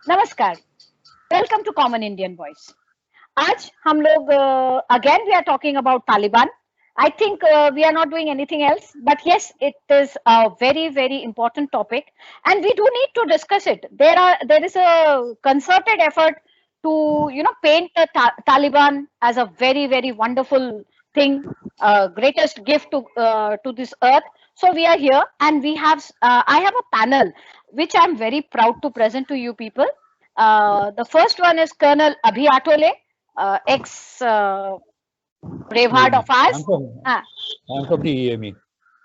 नमस्कार. Welcome to Common Indian Voice. आज हम लोग again we are talking about Taliban. I think we are not doing anything else, but yes, it is a very important topic, and we do need to discuss it. There is a concerted effort to paint the Taliban as a very wonderful thing, greatest gift to this earth. So we are here, and we have I have a panel which I'm very proud to present to you people. The first one is Colonel Abhi Athavale, ex braveheart EME. of ours. Uh, I'm from the EME.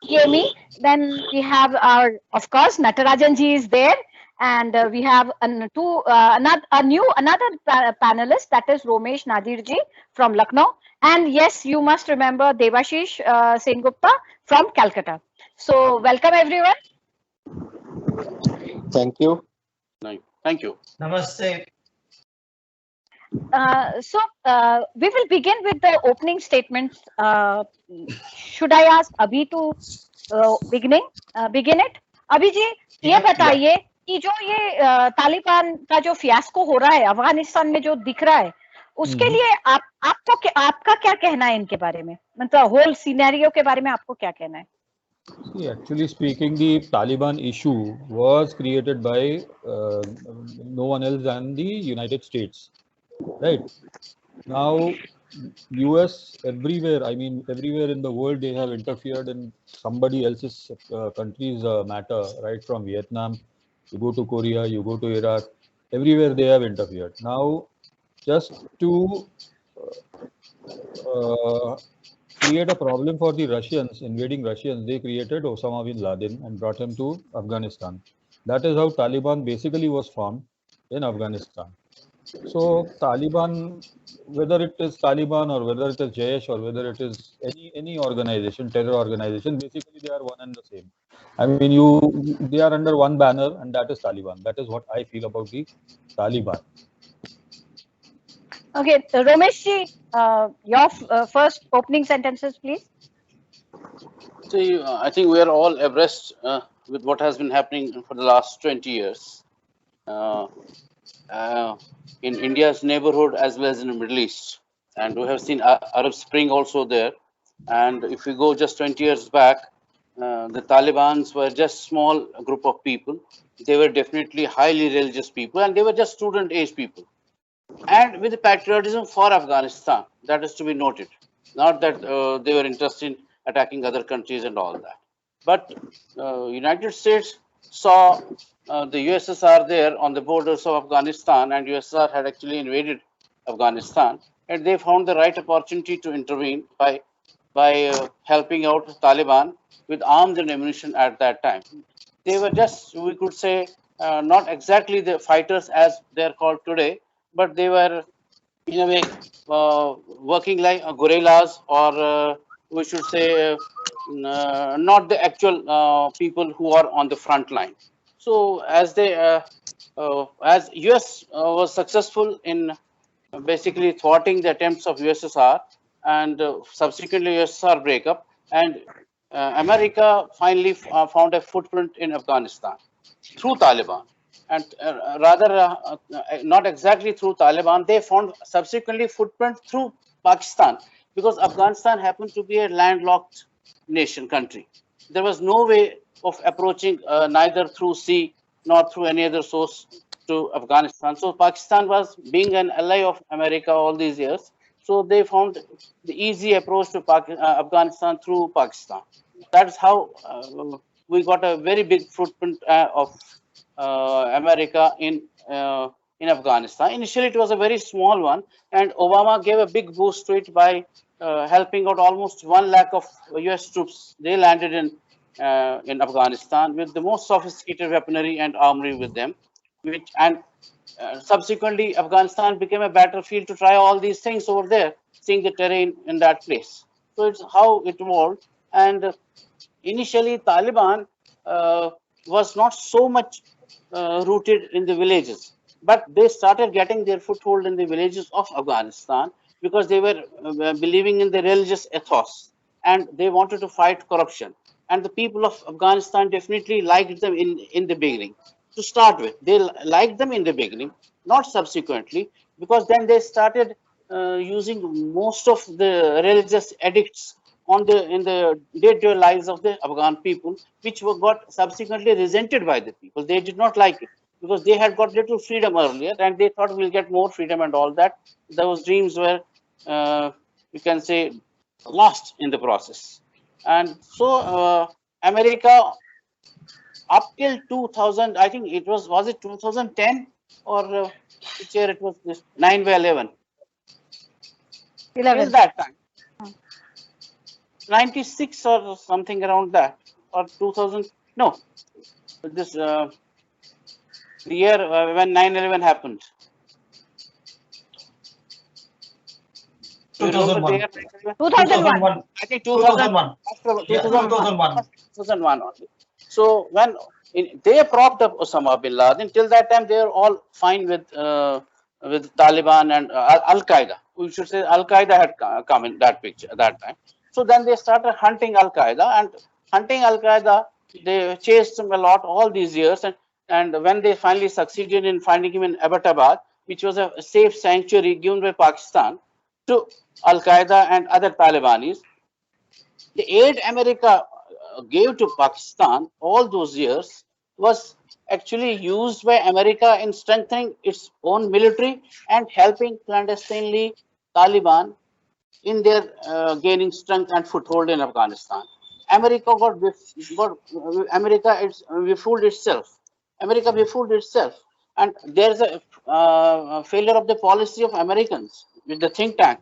Yemi. Then we have our, of course, Natarajan ji is there, and we have another panelist, that is Romesh Nadir ji from Lucknow, and yes, you must remember Debasis Sen Gupta from Calcutta. So welcome everyone. Thank you. Thank you. Namaste. We will begin with the opening statements. Should I ask Abhi to begin it? Abhi ji, ये बताइए कि जो ये तालिबान का जो fiasco हो रहा है अफगानिस्तान में जो दिख रहा है उसके लिए आपका क्या कहना है इनके बारे में, मतलब होल सिनेरियो के बारे में आपको क्या कहना है? See, actually speaking, the Taliban issue was created by no one else than the United States, right? Now, US everywhere, I mean everywhere in the world, they have interfered in somebody else's country's matter, right? From Vietnam, you go to Korea, you go to Iraq, everywhere they have interfered. Now, just to create a problem for the Russians, invading Russians, they created Osama bin Laden and brought him to Afghanistan. That is how Taliban basically was formed in Afghanistan. So Taliban, whether it is Taliban or whether it is Jaish or whether it is any organization, terror organization, basically they are one and the same. I mean, they are under one banner, and that is Taliban. That is what I feel about the Taliban. Okay, Romesh ji, your first opening sentences, please. See, I think we are all abreast with what has been happening for the last 20 years in India's neighborhood as well as in the Middle East. And we have seen Arab Spring also there. And if we go just 20 years back, the Talibans were just small group of people. They were definitely highly religious people, and they were just student age people. And with the patriotism for Afghanistan, that is to be noted. Not that they were interested in attacking other countries and all that. But United States saw the USSR there on the borders of Afghanistan, and USSR had actually invaded Afghanistan, and they found the right opportunity to intervene by helping out Taliban with arms and ammunition at that time. They were just, we could say, not exactly the fighters as they are called today, but they were in a way working like guerrillas, or we should say not the actual people who are on the front line. So as as US was successful in basically thwarting the attempts of USSR, and subsequently USSR breakup, and America finally found a footprint in Afghanistan through Taliban. And rather, not exactly through Taliban, they found subsequently footprint through Pakistan, because Afghanistan happened to be a landlocked nation country. There was no way of approaching neither through sea nor through any other source to Afghanistan. So Pakistan was being an ally of America all these years. So they found the easy approach to Afghanistan through Pakistan. That's how we got a very big footprint of America in Afghanistan. Initially, it was a very small one, and Obama gave a big boost to it by helping out almost 1 lakh of US troops. They landed in Afghanistan with the most sophisticated weaponry and armory with them, and subsequently Afghanistan became a battlefield to try all these things over there, seeing the terrain in that place. So it's how it evolved. And initially, Taliban was not so much rooted in the villages, but they started getting their foothold in the villages of Afghanistan because they were believing in the religious ethos, and they wanted to fight corruption. And the people of Afghanistan definitely liked them in the beginning. to start with. They liked them in the beginning, not subsequently, because then they started using most of the religious edicts on the in the day-to-day lives of the Afghan people, which were got subsequently resented by the people. They did not like it because they had got little freedom earlier, and they thought we'll get more freedom and all that. Those dreams were, you can say, lost in the process. And so America, up till 2000, I think it was it 2010 or which year it was, this 9 by 11, till 11. that time, 96 or something around that, or 2000, no, this the year when 9/11 happened. Do you remember the 2001. year 9/11? 2001. I think 2000, 2001. after Yeah, 2001, 2001. 2001 only. So when they propped up Osama bin Laden, till that time they were all fine with Taliban and Al Qaeda. We should say Al Qaeda had come in that picture at that time. So then they started hunting Al Qaeda, and hunting Al Qaeda, they chased him a lot all these years, and when they finally succeeded in finding him in Abbottabad, which was a safe sanctuary given by Pakistan to Al Qaeda and other Talibanis, the aid America gave to Pakistan all those years was actually used by America in strengthening its own military and helping clandestinely Taliban in their gaining strength and foothold in Afghanistan. America got America befooled itself. America befooled itself, and there's a failure of the policy of Americans with the think tank,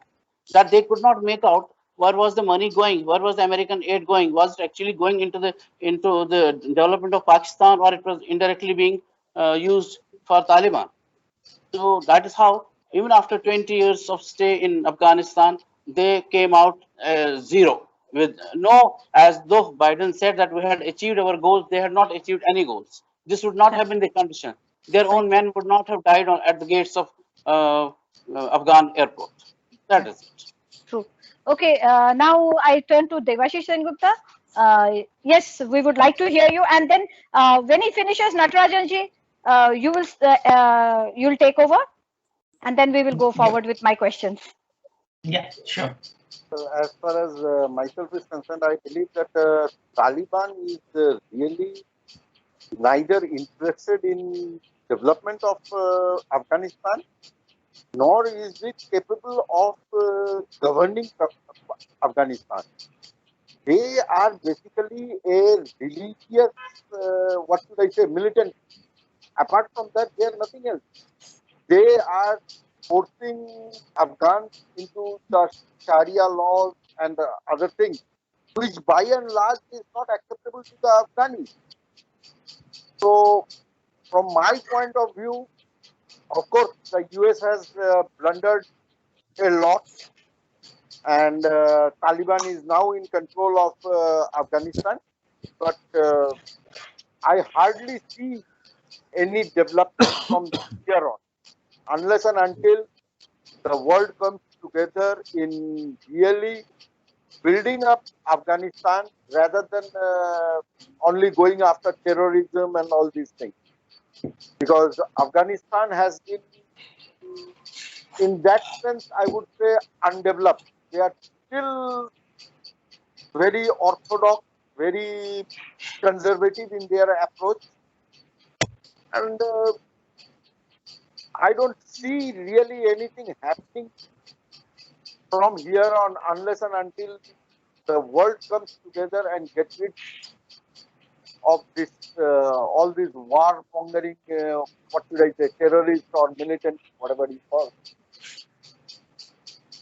that they could not make out where was the money going, where was the American aid going, was it actually going into the development of Pakistan, or it was indirectly being used for Taliban. So that is how, even after 20 years of stay in Afghanistan, they came out zero, with no, as though Biden said that we had achieved our goals, they had not achieved any goals. This would not have been the condition. Their Right. own men would not have died at the gates of Afghan airport. That is it. True. Okay, now I turn to Debasis Sen Gupta. Yes, we would like to hear you. And then when he finishes, Natarajan ji, you'll take over, and then we will go Yeah, forward with my questions. yeah, sure. As far as myself is concerned, I believe that Taliban is really neither interested in development of Afghanistan, nor is it capable of governing Afghanistan. They are basically a religious, what should I say, militant. Apart from that, they are nothing else. They are forcing Afghans into the Sharia laws and other things, which by and large is not acceptable to the Afghans. So, from my point of view, of course, the US has blundered a lot, and Taliban is now in control of Afghanistan. But I hardly see any development from here on, unless and until the world comes together in really building up Afghanistan rather than only going after terrorism and all these things. Because Afghanistan has been, in that sense, I would say, undeveloped. They are still very orthodox, very conservative in their approach. And I don't see really anything happening from here on unless and until the world comes together and gets rid of this all this war mongering, what should I say, terrorist or militant, whatever you call.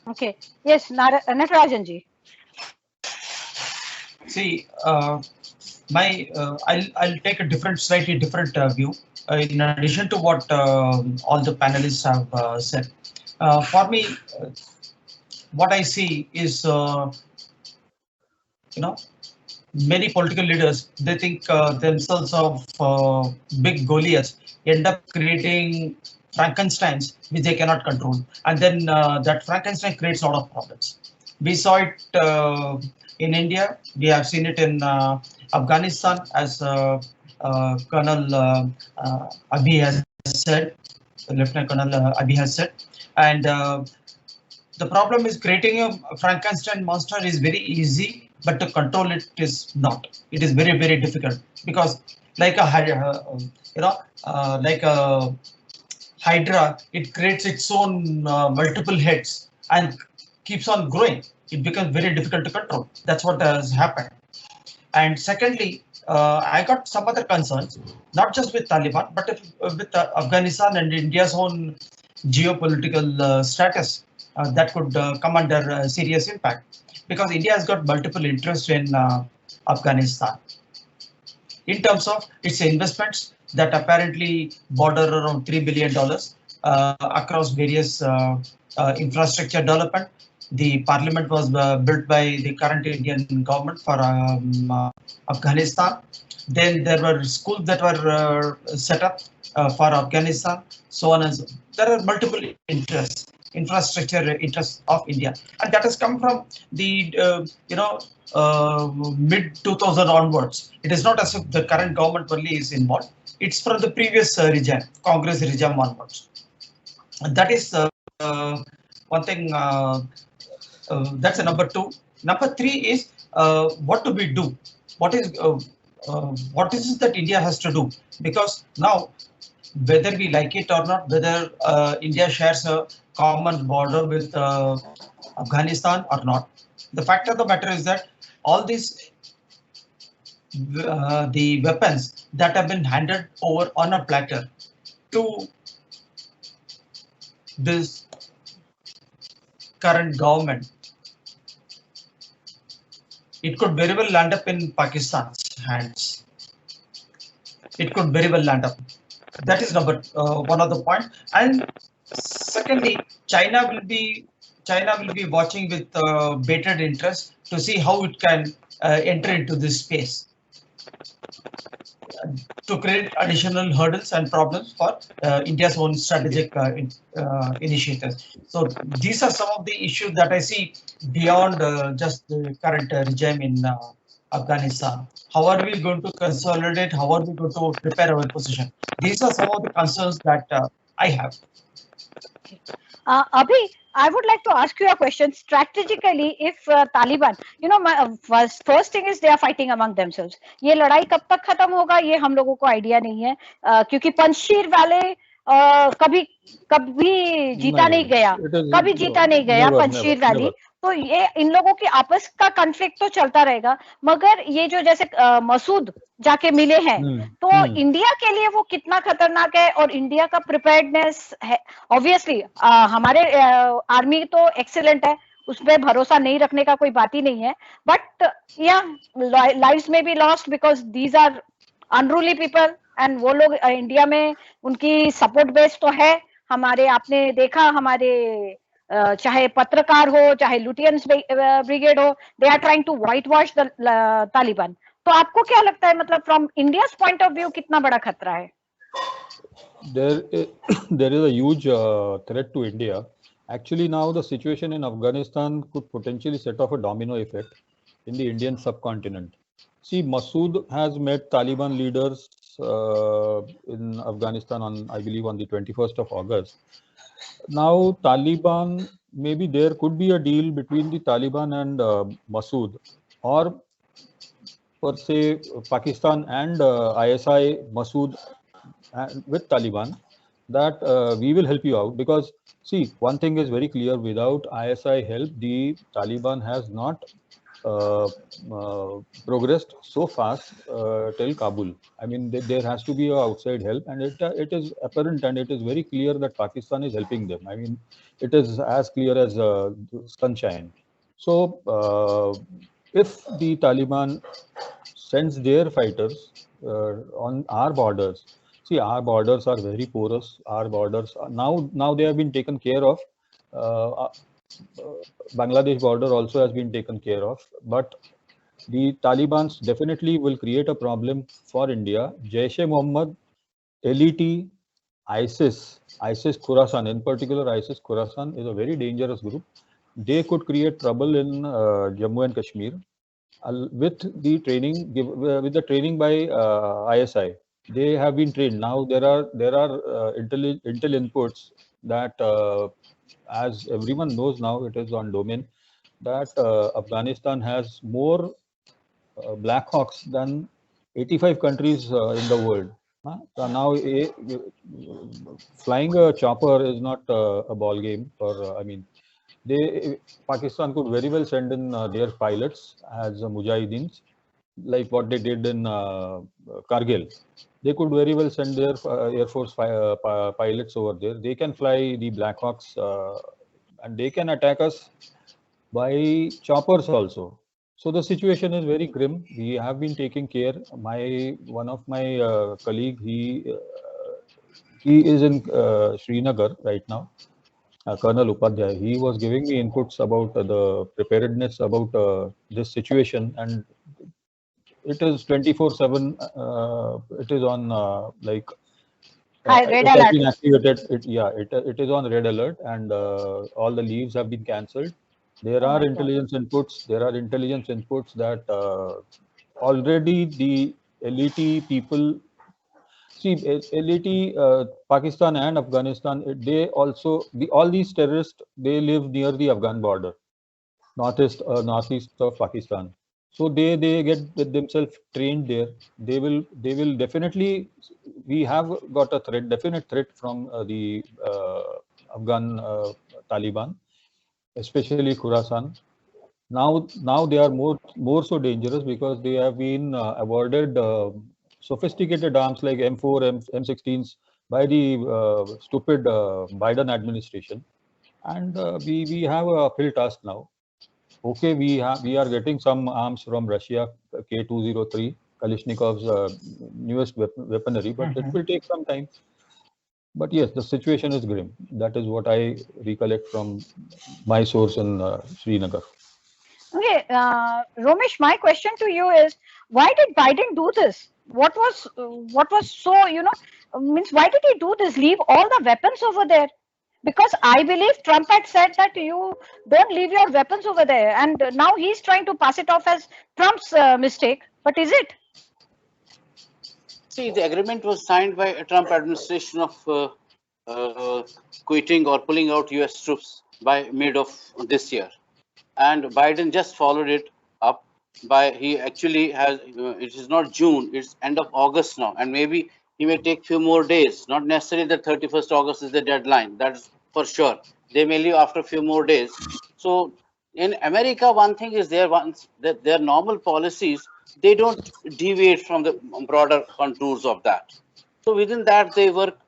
Okay. Yes, Natarajan ji. See, I'll take a slightly different view. In addition to what all the panelists have said, for me, what I see is, many political leaders, they think themselves of big Goliaths, end up creating Frankensteins which they cannot control, and then that Frankenstein creates a lot of problems. We saw it in India. We have seen it in Afghanistan as Colonel Abhi has said, Lieutenant Colonel Abhi has said, and the problem is creating a Frankenstein monster is very easy, but to control it is not. It is very, very difficult because, like a like a Hydra, it creates its own multiple heads and keeps on growing. It becomes very difficult to control. That's what has happened. And secondly, I got some other concerns, not just with Taliban, but with Afghanistan and India's own geopolitical status that could come under serious impact because India has got multiple interests in Afghanistan in terms of its investments that apparently border around $3 billion across various infrastructure development. The parliament was built by the current Indian government for Afghanistan. Then there were schools that were set up for Afghanistan, so on and so. There are multiple interests, infrastructure interests of India, and that has come from the mid 2000 onwards. It is not as if the current government only is involved. It's from the previous regime, Congress regime onwards. And that is one thing. That's a number two. Number three is what do we do? What is it that India has to do? Because now, whether we like it or not, whether India shares a common border with Afghanistan or not, the fact of the matter is that all these the weapons that have been handed over on a platter to this current government, it could very well land up in Pakistan's hands. It could very well land up. That is number one of the point. And secondly, China will be watching with bated interest to see how it can enter into this space to create additional hurdles and problems for India's own strategic initiatives. So these are some of the issues that I see beyond just the current regime in Afghanistan. How are we going to consolidate? How are we going to prepare our position? These are some of the concerns that I have. Abhi, I would like to ask you a question. Strategically, if Taliban, my first thing is they are fighting among themselves. ये लड़ाई कब तक खत्म होगा ये हम लोगों को आइडिया नहीं है क्योंकि पंजशीर वाले कभी कभी जीता नहीं गया कभी जीता नहीं गया पंजशीर वैली तो ये इन लोगों की आपस का कॉन्फ्लिक्ट तो चलता रहेगा मगर ये जो जैसे मसूद जाके मिले हैं तो इंडिया के लिए वो कितना खतरनाक है और इंडिया का प्रिपेयर्डनेस है ऑब्वियसली हमारे आर्मी तो एक्सीलेंट है उसपे भरोसा नहीं रखने का कोई बात ही नहीं है but your lives may be lost because these are unruly people and वो लोग इंडिया में उनकी सपोर्ट बेस तो है हमारे आपने देखा हमारे चाहे पत्रकार हो चाहे लुटियंस ब्रिगेड हो they are trying to white wash the Taliban तो आपको क्या लगता है मतलब from India's point of view कितना बड़ा खतरा है there is a huge threat to India. Actually, now the situation in Afghanistan could potentially set off a domino effect in the Indian subcontinent. See, Masood has met Taliban leaders in Afghanistan on, I believe, on the 21st of August. Now, Taliban, maybe there could be a deal between the Taliban and Masood, or per se Pakistan and ISI Masood with Taliban, that we will help you out because see, one thing is very clear: without ISI help, the Taliban has not progressed so fast till Kabul. I mean, there has to be outside help, and it is apparent and it is very clear that Pakistan is helping them. I mean, it is as clear as sunshine. So, if the Taliban sends their fighters on our borders, see, our borders are very porous. Our borders are, now they have been taken care of. Bangladesh border also has been taken care of, but the Taliban definitely will create a problem for India. Jaish-e-Mohammed, LET, ISIS Khorasan, in particular ISIS Khorasan is a very dangerous group. They could create trouble in Jammu and Kashmir. with the training with the training by ISI. They have been trained. Now there are intel inputs that, as everyone knows now, it is on domain that Afghanistan has more Black Hawks than 85 countries in the world. So now, flying a chopper is not a ball game. Or I mean, Pakistan could very well send in their pilots as Mujahideens, like what they did in Kargil. They could very well send their Air Force pilots over there. They can fly the Black Hawks, and they can attack us by choppers also. So the situation is very grim. We have been taking care. One of my colleague, he is in Srinagar right now. Colonel Upadhyay, he was giving me inputs about the preparedness about this situation, and it is 24/7. It is on like Hi, red it has alert. been activated. It is on red alert, and all the leaves have been cancelled. There Oh are my God. intelligence inputs. There are intelligence inputs that already the elite people. See, elite Pakistan and Afghanistan. They also all these terrorists. They live near the Afghan border, northeast of Pakistan. So they get themselves trained there. They will definitely. We have got a definite threat from the Afghan Taliban, especially Khorasan. Now they are more so dangerous because they have been awarded sophisticated arms like M4, M16s by the stupid Biden administration, and we have a uphill task now. Okay, we are getting some arms from Russia, K203, Kalishnikov's newest weaponry, but it will take some time. But yes, the situation is grim. That is what I recollect from my source in Srinagar. Okay, Romesh, my question to you is, why did Biden do this? What was so, means why did he do this? Leave all the weapons over there? Because I believe Trump had said that you don't leave your weapons over there, and now he's trying to pass it off as Trump's mistake. But is it? See, the agreement was signed by a Trump administration of quitting or pulling out U.S. troops by mid of this year, and Biden just followed it up by he actually has. It is not June; it's end of August now, and maybe he may take few more days. Not necessarily that 31st August is the deadline. That is for sure. They may leave after a few more days. So in America, one thing is there once that their normal policies they don't deviate from the broader contours of that. So within that they work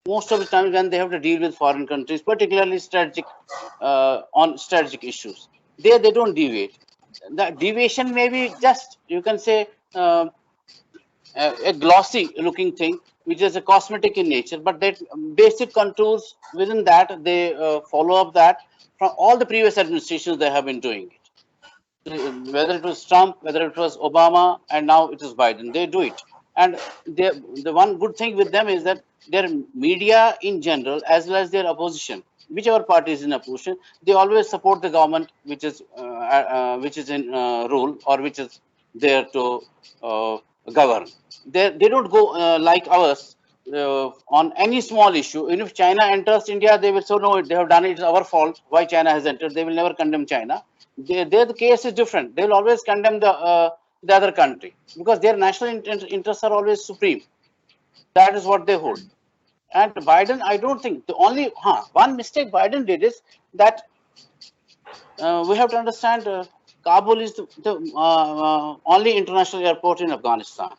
most of the time when they have to deal with foreign countries, particularly strategic on strategic issues. There they don't deviate. The deviation may be just you can say a glossy looking thing, which is a cosmetic in nature, but that basic contours within that they follow up that from all the previous administrations they have been doing it. Whether it was Trump, whether it was Obama, and now it is Biden, they do it. And the one good thing with them is that their media in general, as well as their opposition, whichever party is in opposition, they always support the government which is in rule or which is there to govern. They don't go like ours on any small issue. Even if China enters India, they will say, no, they have done it, it's our fault. Why China has entered? They will never condemn China. There the case is different. They will always condemn the other country because their national interests are always supreme. That is what they hold. And Biden, I don't think the only one mistake Biden did is that we have to understand Kabul is the only international airport in Afghanistan.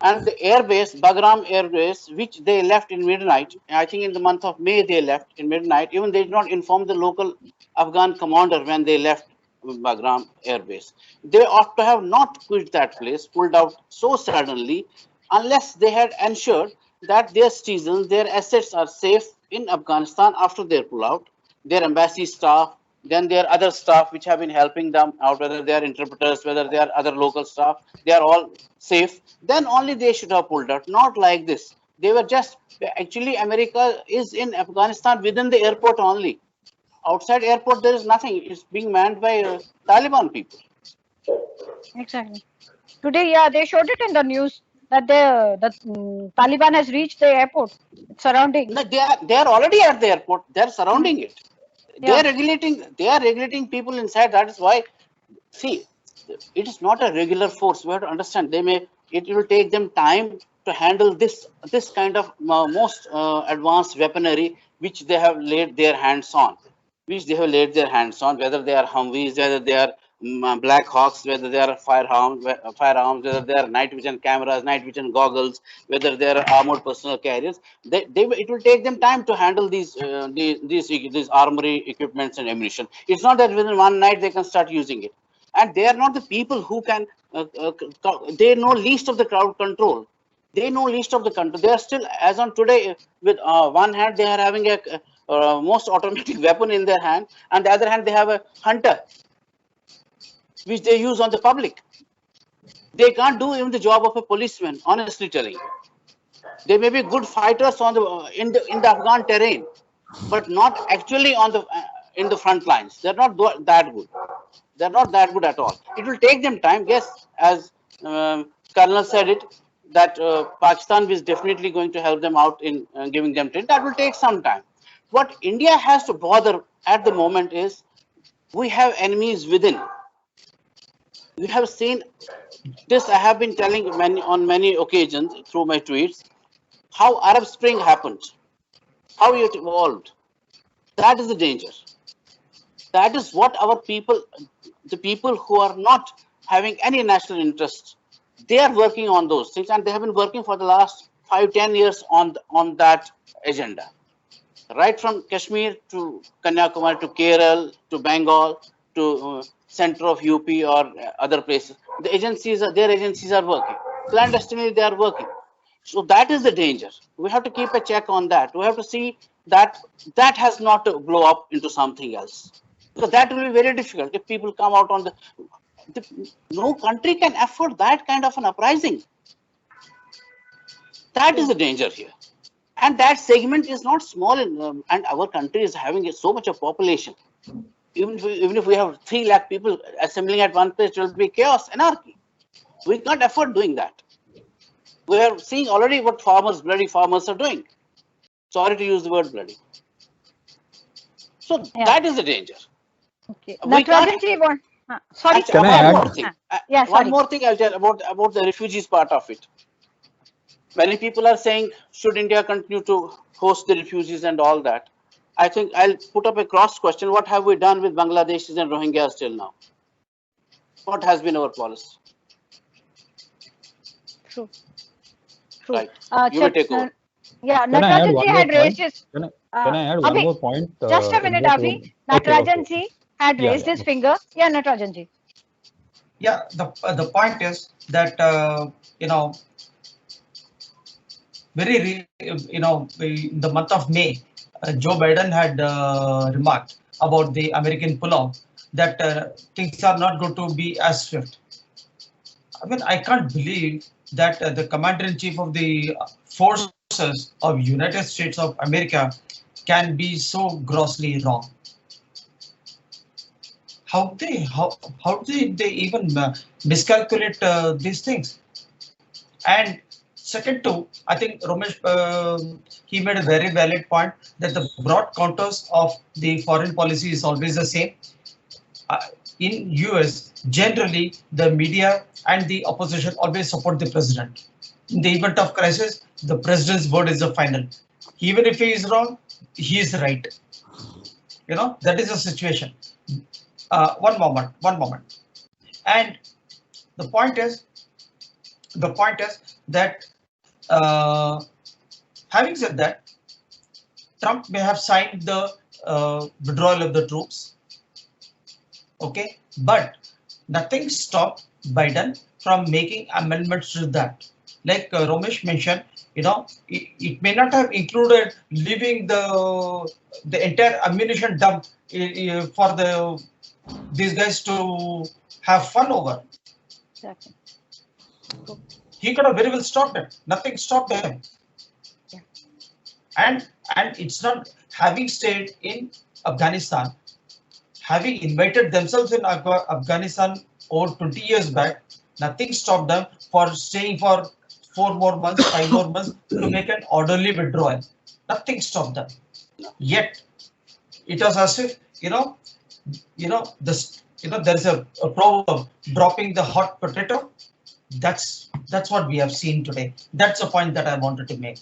And the airbase, Bagram Air Base, which they left in midnight, I think in the month of May they left in midnight, even they did not inform the local Afghan commander when they left Bagram Air Base. They ought to have not quit that place, pulled out so suddenly, unless they had ensured that their citizens, their assets are safe in Afghanistan after their pullout, their embassy staff, then there are other staff which have been helping them out, whether they are interpreters, whether they are other local staff, they are all safe. Then only they should have pulled out, not like this. They were just actually America is in Afghanistan within the airport only. Outside airport there is nothing. It's being manned by Taliban people. Exactly. Today, yeah, they showed it in the news that the Taliban has reached the airport. It's surrounding. No, they are already at the airport. They are Hmm. surrounding it. They Yeah. are regulating. They are regulating people inside. That is why. See, it is not a regular force. We have to understand. It will take them time to handle this kind of most advanced weaponry which they have laid their hands on, whether they are Humvees, whether they are Black Hawks, whether they are firearms, whether they are night vision cameras, night vision goggles, whether they are armored personnel carriers. It will take them time to handle these armory equipments and ammunition. It's not that within one night they can start using it, and they are not the people who can they know least of the crowd control. They know least of the control. They are still, as on today, with one hand they are having a most automatic weapon in their hand, and the other hand they have a hunter which they use on the public. They can't do even the job of a policeman, honestly telling you. They may be good fighters on the in the Afghan terrain, but not actually on the in the front lines. They're not that good. They're not that good at all. It will take them time. Yes, as Colonel said it, that Pakistan is definitely going to help them out in giving them training. That will take some time. What India has to bother at the moment is we have enemies within. We have seen this. I have been telling on many occasions through my tweets how Arab Spring happened, how it evolved. That is the danger. That is what our people, the people who are not having any national interest, they are working on those things, and they have been working for the last 5-10 years on that agenda. Right from Kashmir to Kanyakumari to Kerala to Bengal to center of UP or other places, their agencies are working. Clandestinely, they are working. So that is the danger. We have to keep a check on that. We have to see that that has not to blow up into something else, because that will be very difficult if people come out on no country can afford that kind of an uprising. That is the danger here. And that segment is not small, and our country is having so much of population. Even if we have 3 lakh people assembling at one place, it will be chaos, anarchy. We can't afford doing that. We are seeing already what bloody farmers are doing. Sorry to use the word bloody. So Yeah. that is the danger. Okay. We can't. Natarajan ji, sorry. Actually, Can I one add? more thing. Yeah, One sorry. more thing I'll tell about the refugees part of it. Many people are saying, should India continue to host the refugees and all that? I think I'll put up a cross question. What have we done with Bangladeshis and Rohingyas till now? What has been our policy? True. True. Right. You may take over. Yeah, Can I add Natarajan ji one more had raised point? his. Can I add one Abhi, more point? just a In minute, what Abhi. okay, Natarajan okay. ji had Yeah, raised yeah. his finger. Yeah, Natarajan ji. Yeah, the point is that in the month of May, Joe Biden had remarked about the American pullout that things are not going to be as swift. I mean, I can't believe that the commander-in-chief of the forces of United States of America can be so grossly wrong. How they even miscalculate these things? And second too, I think Romesh he made a very valid point that the broad contours of the foreign policy is always the same. Uh, in US, generally the media and the opposition always support the president. In the event of crisis, the president's word is the final. Even if he is wrong, he is right. That is the situation. One moment. And the point is, that having said that, Trump may have signed the withdrawal of the troops, okay, but nothing stopped Biden from making amendments to that. Like Romesh mentioned, it may not have included leaving the entire ammunition dump for these guys to have fun over. Exactly. He could have very well stopped it. Nothing stopped him. Yeah. And it's not having stayed in Afghanistan, having invited themselves in Afghanistan over 20 years back, nothing stopped them for staying for 4 more months, 5 more months to make an orderly withdrawal. Nothing stopped them. Yet it was as if this there's a proverb, dropping the hot potato. That's what we have seen today. That's a point that I wanted to make.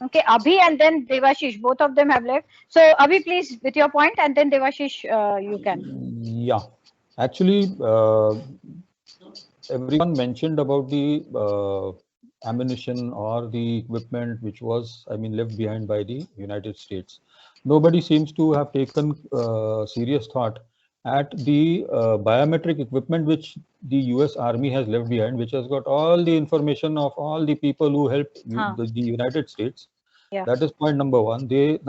Okay, Abhi and then Devashish, both of them have left. So Abhi, please with your point, and then Devashish, you can. Yeah, actually, everyone mentioned about the ammunition or the equipment which was, I mean, left behind by the United States. Nobody seems to have taken serious thought at the biometric equipment which the US Army has left behind, which has got all the information of all the people who helped the United States. Yeah. That is point number one. This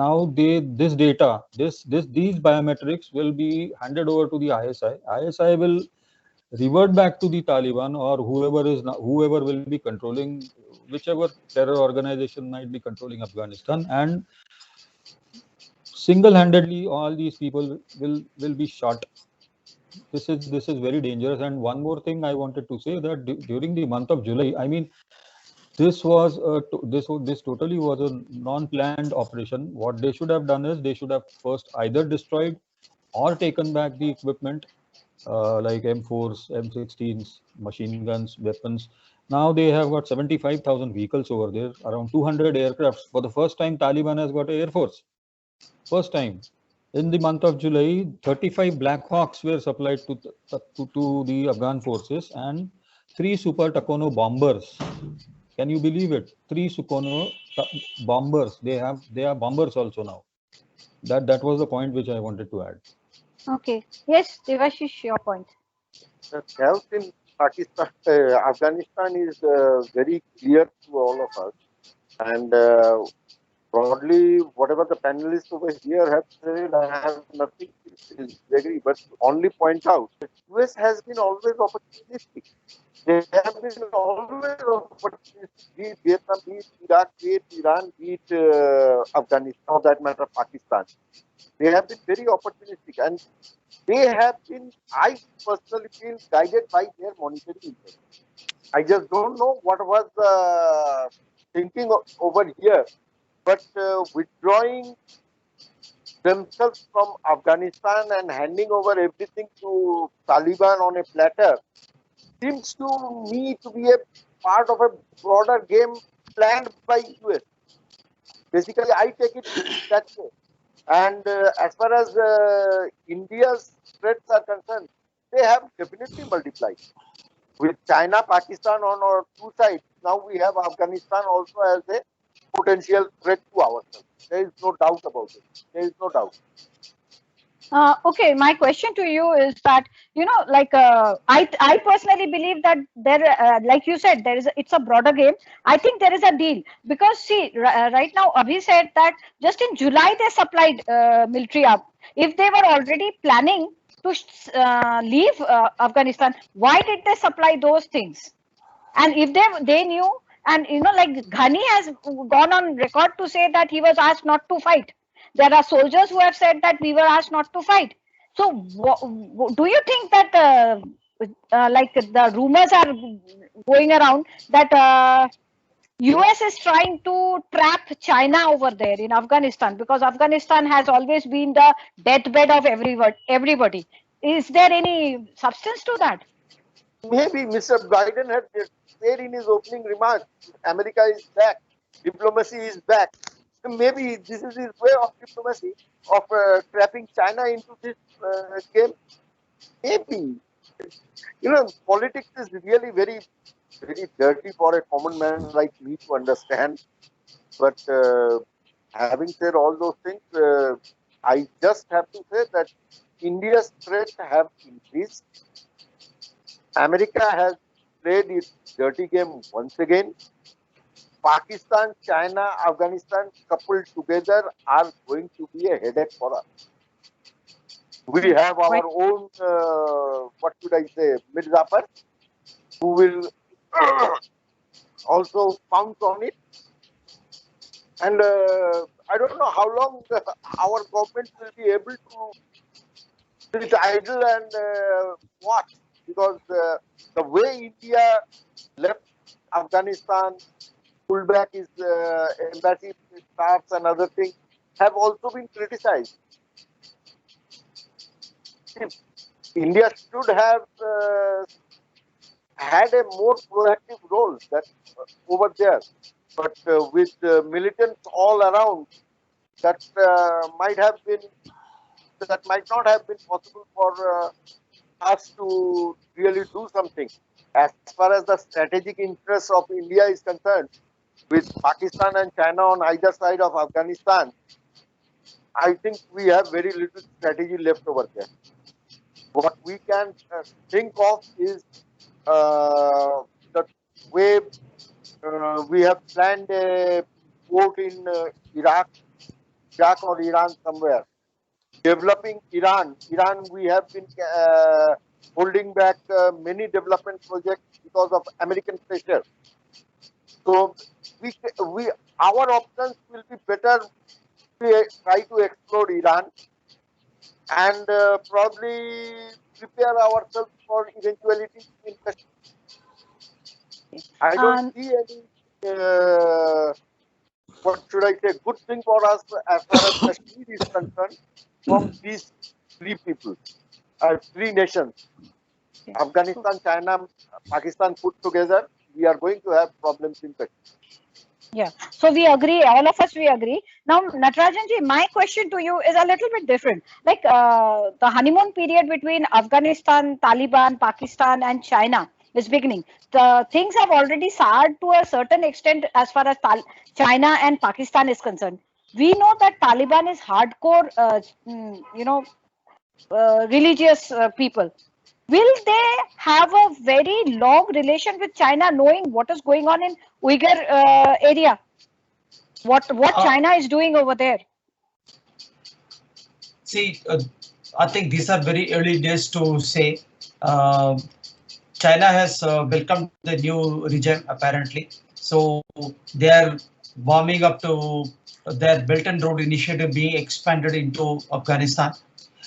data, these biometrics will be handed over to the ISI. ISI will revert back to the Taliban or whoever will be controlling, whichever terror organization might be controlling Afghanistan, and single-handedly all these people will be shot. This is very dangerous. And one more thing I wanted to say, that during the month of July, I mean, this totally was a non-planned operation. What they should have done is they should have first either destroyed or taken back the equipment, like M4s, M16s, machine guns, weapons. Now they have got 75,000 vehicles over there, around 200 aircrafts. For the first time, Taliban has got an air force. First time. In the month of July, 35 Black Hawks were supplied to the Afghan forces, and 3 Super Tucano bombers. Can you believe it? 3 Sukhoi bombers. They are bombers also now. That was the point which I wanted to add. Okay. Yes, Devashish, your point. The health in Pakistan, Afghanistan is very clear to all of us, and broadly, whatever the panelists over here have said, I have nothing to disagree, but only point out that US has been always opportunistic. They have been always opportunistic, be it Vietnam, be it Iraq, be it Iran, be it Afghanistan, or that matter, Pakistan. They have been very opportunistic, and they have been, I personally feel, guided by their monetary interest. I just don't know what was the thinking over here, but withdrawing themselves from Afghanistan and handing over everything to Taliban on a platter seems to me to be a part of a broader game planned by US. Basically, I take it that way. And as far as India's threats are concerned, they have definitely multiplied. With China, Pakistan on our two sides, now we have Afghanistan also as a potential threat to ourselves. There is no doubt about it. There is no doubt. Okay, my question to you is that, like I personally believe that there, like you said, it's a broader game. I think there is a deal, because see, right now Abhi said that just in July they supplied military up. If they were already planning to leave Afghanistan, why did they supply those things? And if they knew, and like Ghani has gone on record to say that he was asked not to fight. There are soldiers who have said that we were asked not to fight. So do you think that like the rumors are going around that US is trying to trap China over there in Afghanistan, because Afghanistan has always been the deathbed of everybody. Is there any substance to that? Maybe Mr. Biden had said in his opening remarks, America is back, diplomacy is back. Maybe this is his way of diplomacy, of trapping China into this game. Maybe. Politics is really very, very dirty for a common man like me to understand. But having said all those things, I just have to say that India's threats have increased. America has played its dirty game once again. Pakistan, China, Afghanistan coupled together are going to be a headache for us. We have our own, what should I say, Mirzapur, who will also pounce on it. And I don't know how long our government will be able to sit idle and watch. because the way India left Afghanistan, pulled back his embassy staffs and other things have also been criticized. India should have had a more proactive role that over there, but with militants all around, that might not have been possible for us to really do something. As far as the strategic interests of India is concerned, with Pakistan and China on either side of Afghanistan, I think we have very little strategy left over there. What we can think of is the way we have planned a port in Iraq or Iran somewhere. Developing Iran, we have been holding back many development projects because of American pressure. So our options will be better. We try to explore Iran and probably prepare ourselves for eventualities in Kashmir. I don't see any, what should I say, good thing for us as far as Kashmir is concerned from these three nations, Afghanistan, China, Pakistan put together. We are going to have problems in Kashmir. Yeah, so we agree, all of us, we agree. Now, Natarajan ji, my question to you is a little bit different. Like the honeymoon period between Afghanistan, Taliban, Pakistan and China is beginning. The things have already soured to a certain extent as far as China and Pakistan is concerned. We know that Taliban is hardcore, religious people. Will they have a very long relation with China, knowing what is going on in Uyghur area? What China is doing over there? See, I think these are very early days to say. China has welcomed the new regime apparently, so they are warming up to their Belt and Road initiative being expanded into Afghanistan,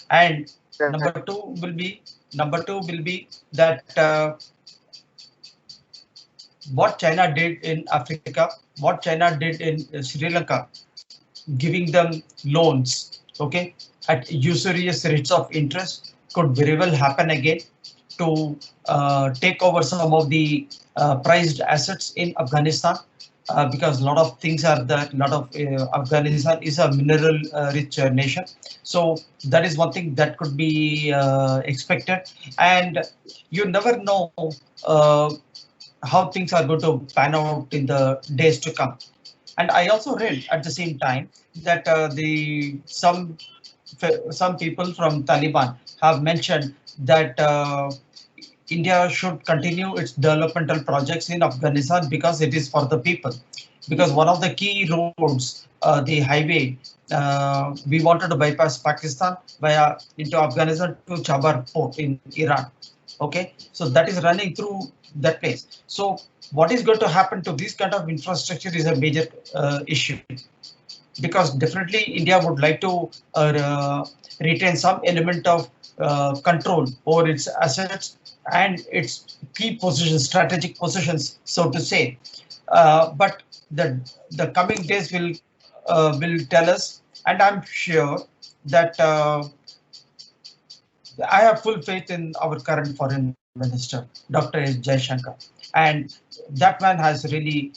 and number two will be that what China did in Africa, what China did in Sri Lanka, giving them loans, okay, at usurious rates of interest, could very well happen again to take over some of the prized assets in Afghanistan, because a lot of things are that Afghanistan is a mineral rich nation. So that is one thing that could be expected, and you never know how things are going to pan out in the days to come. And I also read at the same time that some people from Taliban have mentioned that India should continue its developmental projects in Afghanistan because it is for the people. Because one of the key roads, the highway, we wanted to bypass Pakistan via into Afghanistan to Chabar port in Iran. Okay, so that is running through that place. So what is going to happen to this kind of infrastructure is a major issue, because definitely India would like to retain some element of control over its assets and its key positions, strategic positions, so to say. But the coming days will tell us, and I'm sure that I have full faith in our current foreign minister, Dr. S. Jaishankar, and that man has really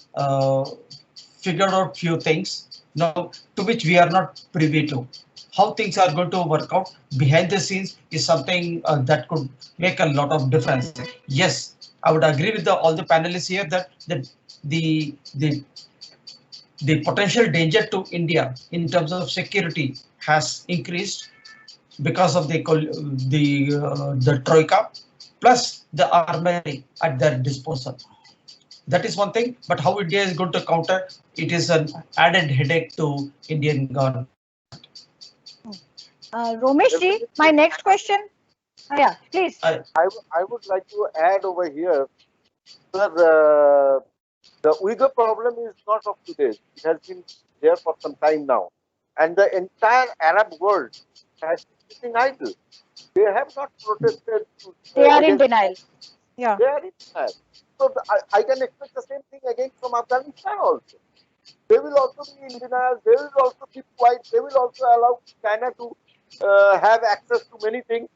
figured out few things now to which we are not privy to. How things are going to work out behind the scenes is something that could make a lot of difference. Yes, I would agree with all the panelists here that the potential danger to India in terms of security has increased because of the troika plus the armory at their disposal. That is one thing, but how India is going to counter it is an added headache to Indian government. Romesh ji, my next question. Yeah, please. I would like to add over here that the Uyghur problem is not of today. It has been there for some time now, and the entire Arab world has sitting idle. They have not protested. They are in Against, denial. Yeah. they are in denial. So I can expect the same thing again from Afghanistan also. They will also be in denial. They will also keep quiet. They will also allow China to have access to many things.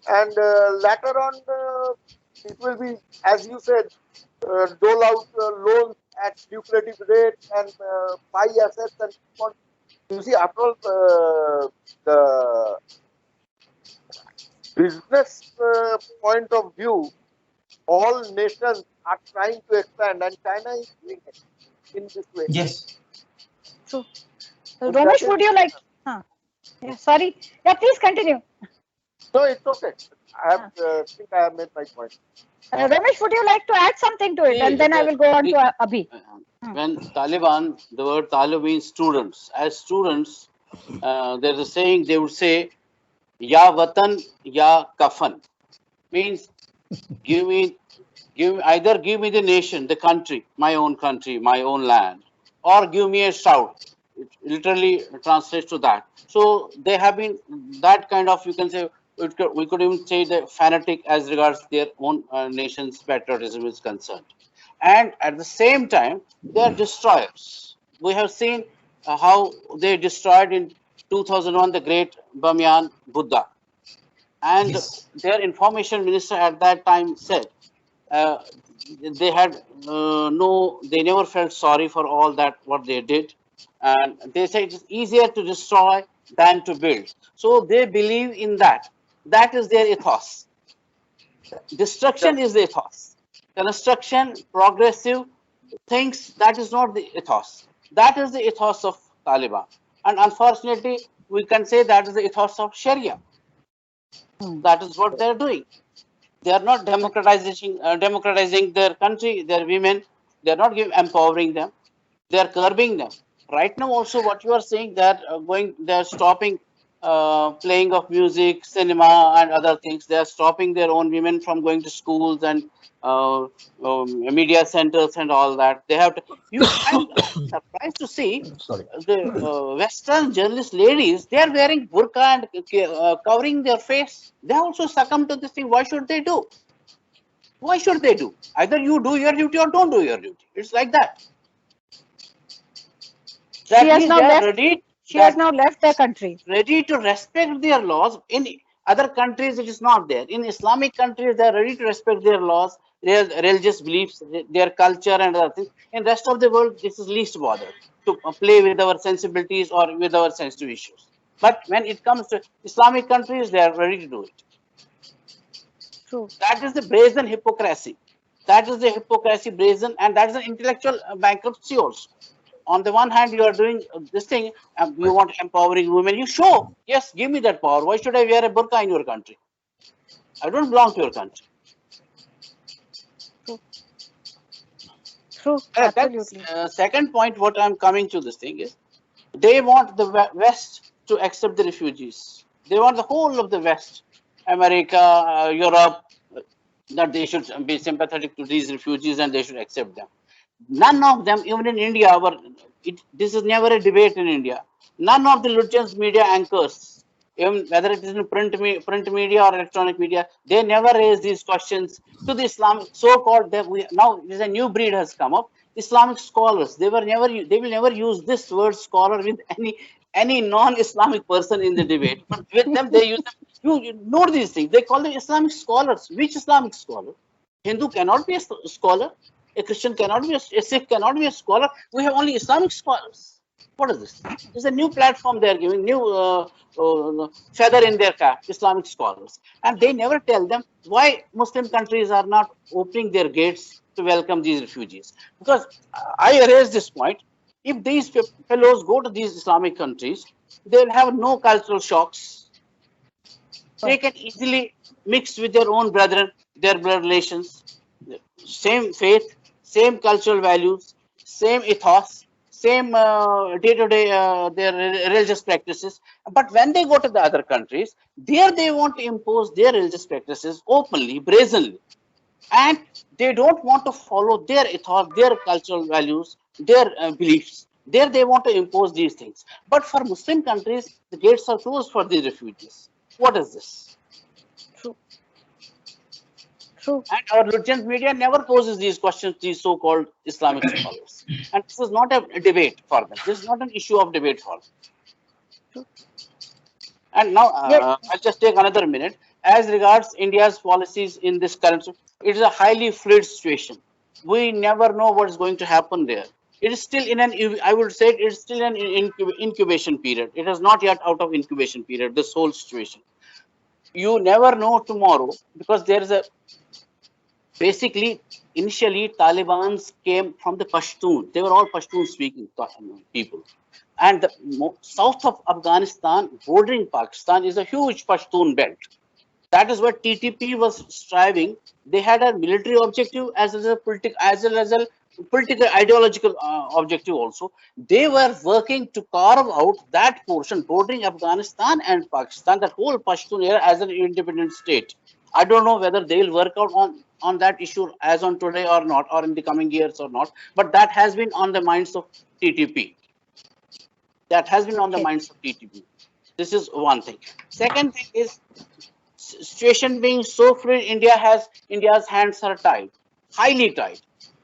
And later on, it will be, as you said, dole out loans at lucrative rate and buy assets and so on. You see, after all, the business point of view, all nations are trying to expand, and China is doing it in this way. Yes. True. So Romesh, would you like? Yeah, sorry. Yeah, please continue. No, it's okay. I have think I have made my point. Romesh, would you like to add something to it? See, And then I will go on to Abhi. When Taliban, the word Taliban means students. As students, there's a saying they would say, "Ya Watan, ya Kafan," means give me, either give me the nation, the country, my own land, or give me a shout. It literally translates to that. So they have been that kind of, you can say, we could even say the fanatic as regards their own nation's patriotism is concerned. And at the same time, they are destroyers. We have seen how they destroyed in 2001 the great Bamyan Buddha. And Yes. their information minister at that time said uh, they had they never felt sorry for all that what they did, and they say it's easier to destroy than to build. So they believe in that. That is their ethos. Yeah. Destruction is the ethos. Construction, progressive things, that is not the ethos. That is the ethos of Taliban. And unfortunately, we can say that is the ethos of Sharia. That is what they're doing. They are not democratizing their country, their women. They are not empowering them. They are curbing them. Right now, also, what you are saying, that they are stopping playing of music, cinema, and other things. They are stopping their own women from going to schools and media centers and all that. They have to. I'm surprised to see Sorry. the Western journalist ladies. They are wearing burqa and covering their face. They also succumb to this thing. Why should they do? Why should they do? Either you do your duty or don't do your duty. It's like that. She That has means now they are left. ready. She has now left the country. Ready to respect their laws. In other countries, it is not there. In Islamic countries, they are ready to respect their laws, their religious beliefs, their culture, and other things. In rest of the world, this is least bothered to play with our sensibilities or with our sensitive issues. But when it comes to Islamic countries, they are ready to do it. True. That is the brazen hypocrisy. That is the hypocrisy, brazen, and that is an intellectual bankruptcy also. On the one hand, you are doing this thing, you want empowering women. You show, yes, give me that power. Why should I wear a burqa in your country? I don't belong to your country. True. Absolutely. Second point, what I'm coming to this thing is, they want the West to accept the refugees. They want the whole of the West, America, Europe, that they should be sympathetic to these refugees and they should accept them. None of them, even in India, this is never a debate in India. None of the Lutyens media anchors, even whether it is in print media or electronic media, they never raise these questions to the Islamic so-called. Now there's a new breed has come up. Islamic scholars. They will never use this word scholar with any non-Islamic person in the debate. But with them, they use them. You know these things. They call them Islamic scholars. Which Islamic scholar? Hindu cannot be a scholar. A Christian cannot be a Sikh cannot be a scholar. We have only Islamic scholars. What is this? It's a new platform they are giving, new feather in their cap, Islamic scholars. And they never tell them why Muslim countries are not opening their gates to welcome these refugees. Because I raised this point. If these fellows go to these Islamic countries, they will have no cultural shocks. They can easily mix with their own brethren, their blood relations, same faith, same cultural values, same ethos, same day-to-day their religious practices. But when they go to the other countries, there they want to impose their religious practices openly, brazenly, and they don't want to follow their ethos, their cultural values, their beliefs. There they want to impose these things. But for Muslim countries, the gates are closed for the refugees. What is this? True. True. And our religion media never poses these questions, these so-called Islamic scholars. And this is not a debate for them. This is not an issue of debate for them. And now Yes. I'll just take another minute. As regards India's policies in this current, it is a highly fluid situation. We never know what is going to happen there. It is still in an, I would say, it is still an incubation period. It is not yet out of incubation period, this whole situation. You never know tomorrow, because there is a, basically, initially, Taliban came from the Pashtun. They were all Pashtun speaking people. And the south of Afghanistan, bordering Pakistan, is a huge Pashtun belt. That is what TTP was striving. They had a military objective as well as a political ideological objective also. They were working to carve out that portion bordering Afghanistan and Pakistan, that whole Pashtun area, as an independent state. I don't know whether they will work out on that issue as on today or not, or in the coming years or not, but that has been on the minds of TTP. That has been on the minds of TTP. This is one thing. Second thing is, situation being so fluid, India's hands are tied, highly tied.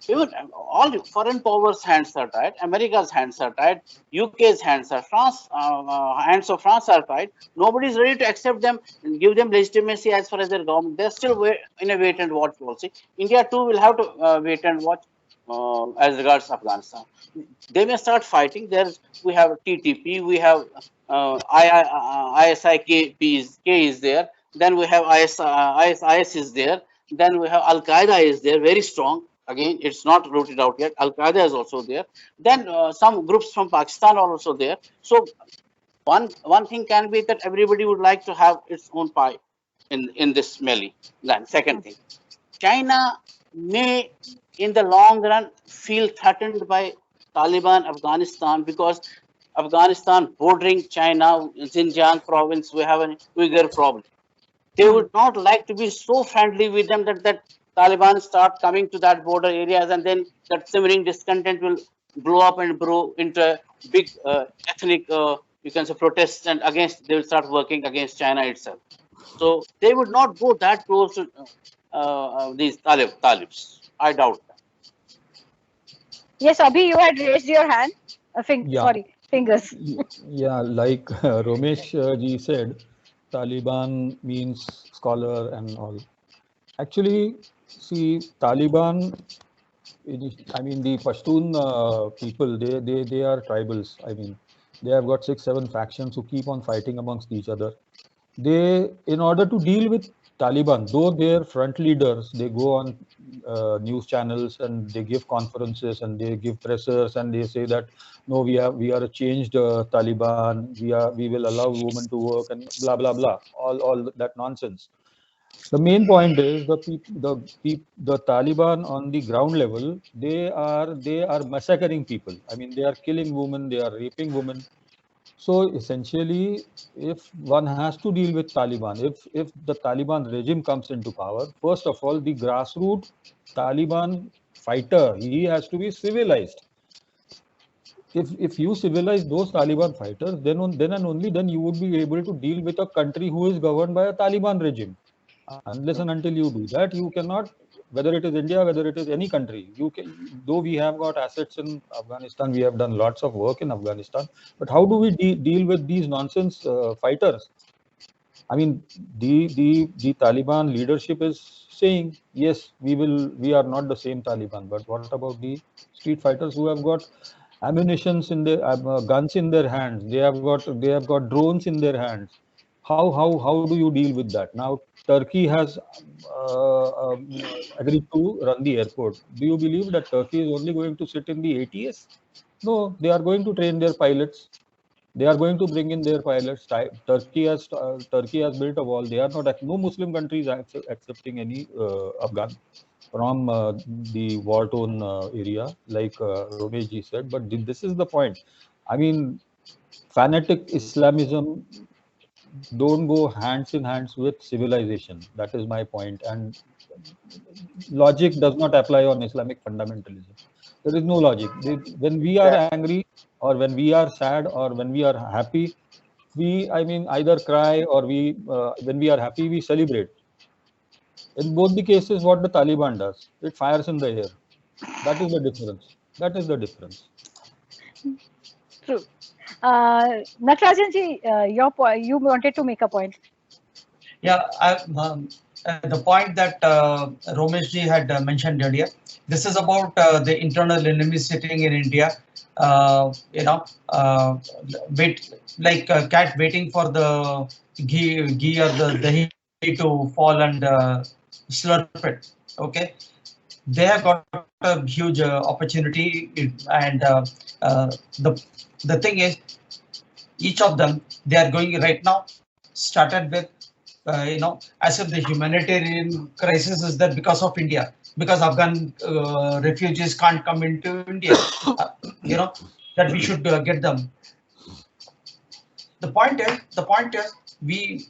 Even all the foreign powers' hands are tied. America's hands are tied. UK's hands are hands of France are tied. Nobody is ready to accept them and give them legitimacy as far as their government. They're still in a wait and watch policy. India too will have to wait and watch as regards Afghanistan. They may start fighting. We have TTP. We have ISIK is there. Then we have IS is there. Then we have Al Qaeda is there, very strong. Again, it's not rooted out yet. Al Qaeda is also there. Then some groups from Pakistan are also there. So one thing can be that everybody would like to have its own pie in this melee. Then second thing, China may, in the long run, feel threatened by Taliban Afghanistan, because Afghanistan bordering China, Xinjiang province, we have an Uyghur problem. They would not like to be so friendly with them that Taliban start coming to that border areas, and then that simmering discontent will blow up and grow into a big ethnic, you can say, protests, and against, they will start working against China itself. So they would not go that close to these Talibs. I doubt that. Yes, Abhi, you had raised your hand. Sorry, fingers. Yeah, like Romesh ji said, Taliban means scholar and all. Actually, see, Taliban, I mean, the Pashtun people, they are tribals. I mean, they have got 6-7 factions who keep on fighting amongst each other. They, in order to deal with Taliban, though their front leaders, they go on news channels and they give conferences and they give pressers and they say that no, we are a changed Taliban, we will allow women to work and blah blah blah, all that nonsense. The main point is the Taliban on the ground level, they are massacring people. I mean, they are killing women, they are raping women. So essentially, if one has to deal with Taliban, if the Taliban regime comes into power, first of all, the grassroots Taliban fighter, he has to be civilized. If you civilize those Taliban fighters, then and only then you would be able to deal with a country who is governed by a Taliban regime. Unless and until you do that, you cannot. Whether it is India, whether it is any country, though we have got assets in Afghanistan, we have done lots of work in Afghanistan, but how do we deal with these nonsense fighters? I mean, the Taliban leadership is saying, yes, we are not the same Taliban, but what about the street fighters who have got ammunitions in their guns in their hands? They have got drones in their hands. How do you deal with that? Now, Turkey has agreed to run the airport. Do you believe that Turkey is only going to sit in the ATS? No, they are going to train their pilots. They are going to bring in their pilots. Turkey has built a wall. They are not. No Muslim countries are accepting any Afghan from the war-torn area, like Romesh ji said. But this is the point. I mean, fanatic Islamism don't go hands in hands with civilization. That is my point. And logic does not apply on Islamic fundamentalism. There is no logic. When we are angry or when we are sad or when we are happy, we, I mean, either cry or we, when we are happy, we celebrate. In both the cases, what the Taliban does, it fires in the air. That is the difference. That is the difference. True. Natarajan ji, you wanted to make a point. Yeah, the point that Romesh ji had mentioned earlier. This is about the internal enemy sitting in India. Wait, like a cat waiting for the ghee or the dahi to fall and slurp it. Okay, they have got a huge opportunity, and the thing is, each of them, they are going right now. Started with as if the humanitarian crisis is there because of India, because Afghan refugees can't come into India. That we should get them. The point is, we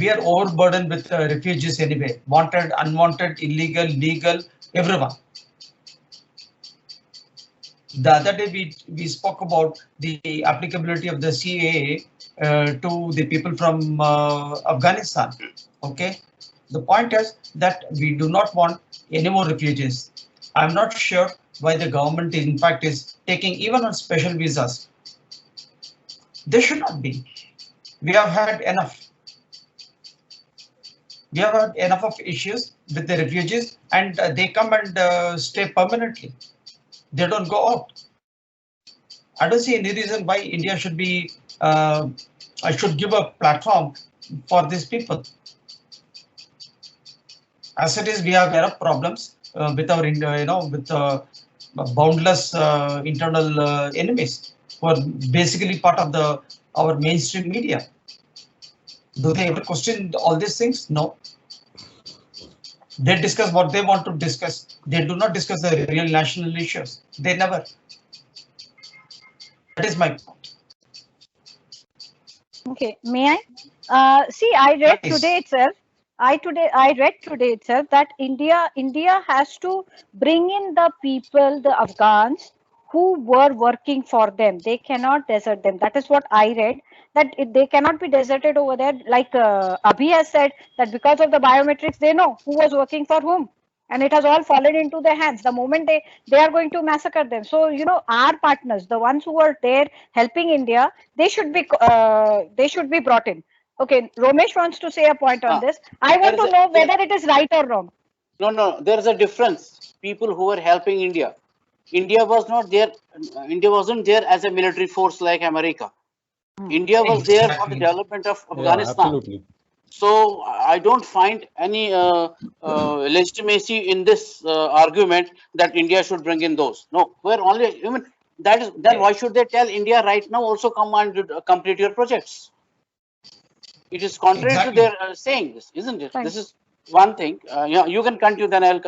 are overburdened with refugees anyway, wanted, unwanted, illegal, legal, everyone. The other day we spoke about the applicability of the CAA to the people from Afghanistan. Okay, the point is that we do not want any more refugees. I'm not sure why the government in fact is taking even on special visas. They should not be. We have had enough. We have had enough of issues with the refugees, and they come and stay permanently. They don't go out. I don't see any reason why India should be. I should give a platform for these people. As it is, we have enough problems with our, with boundless internal enemies who are basically part of our mainstream media. Do they ever question all these things? No. They discuss what they want to discuss. They do not discuss the real national issues. They never. That is my point. Okay, may I? See, I read today itself. I read today itself that India has to bring in the people, the Afghans who were working for them. They cannot desert them. That is what I read. That they cannot be deserted over there. Like Abhi has said that because of the biometrics, they know who was working for whom, and it has all fallen into their hands. The moment they are going to massacre them. So our partners, the ones who are there helping India, they should be brought in. Okay, Romesh wants to say a point on this. I want to know whether it is right or wrong. No, there is a difference. People who were helping India, India was not there. India wasn't there as a military force like America. India was there for the development of Afghanistan. Absolutely. So I don't find any legitimacy in this argument that India should bring in those. No, we're only. I mean, then why should they tell India right now also come and complete your projects? It is contrary to their saying this, isn't it? Fine. This is one thing. You can continue. Then I'll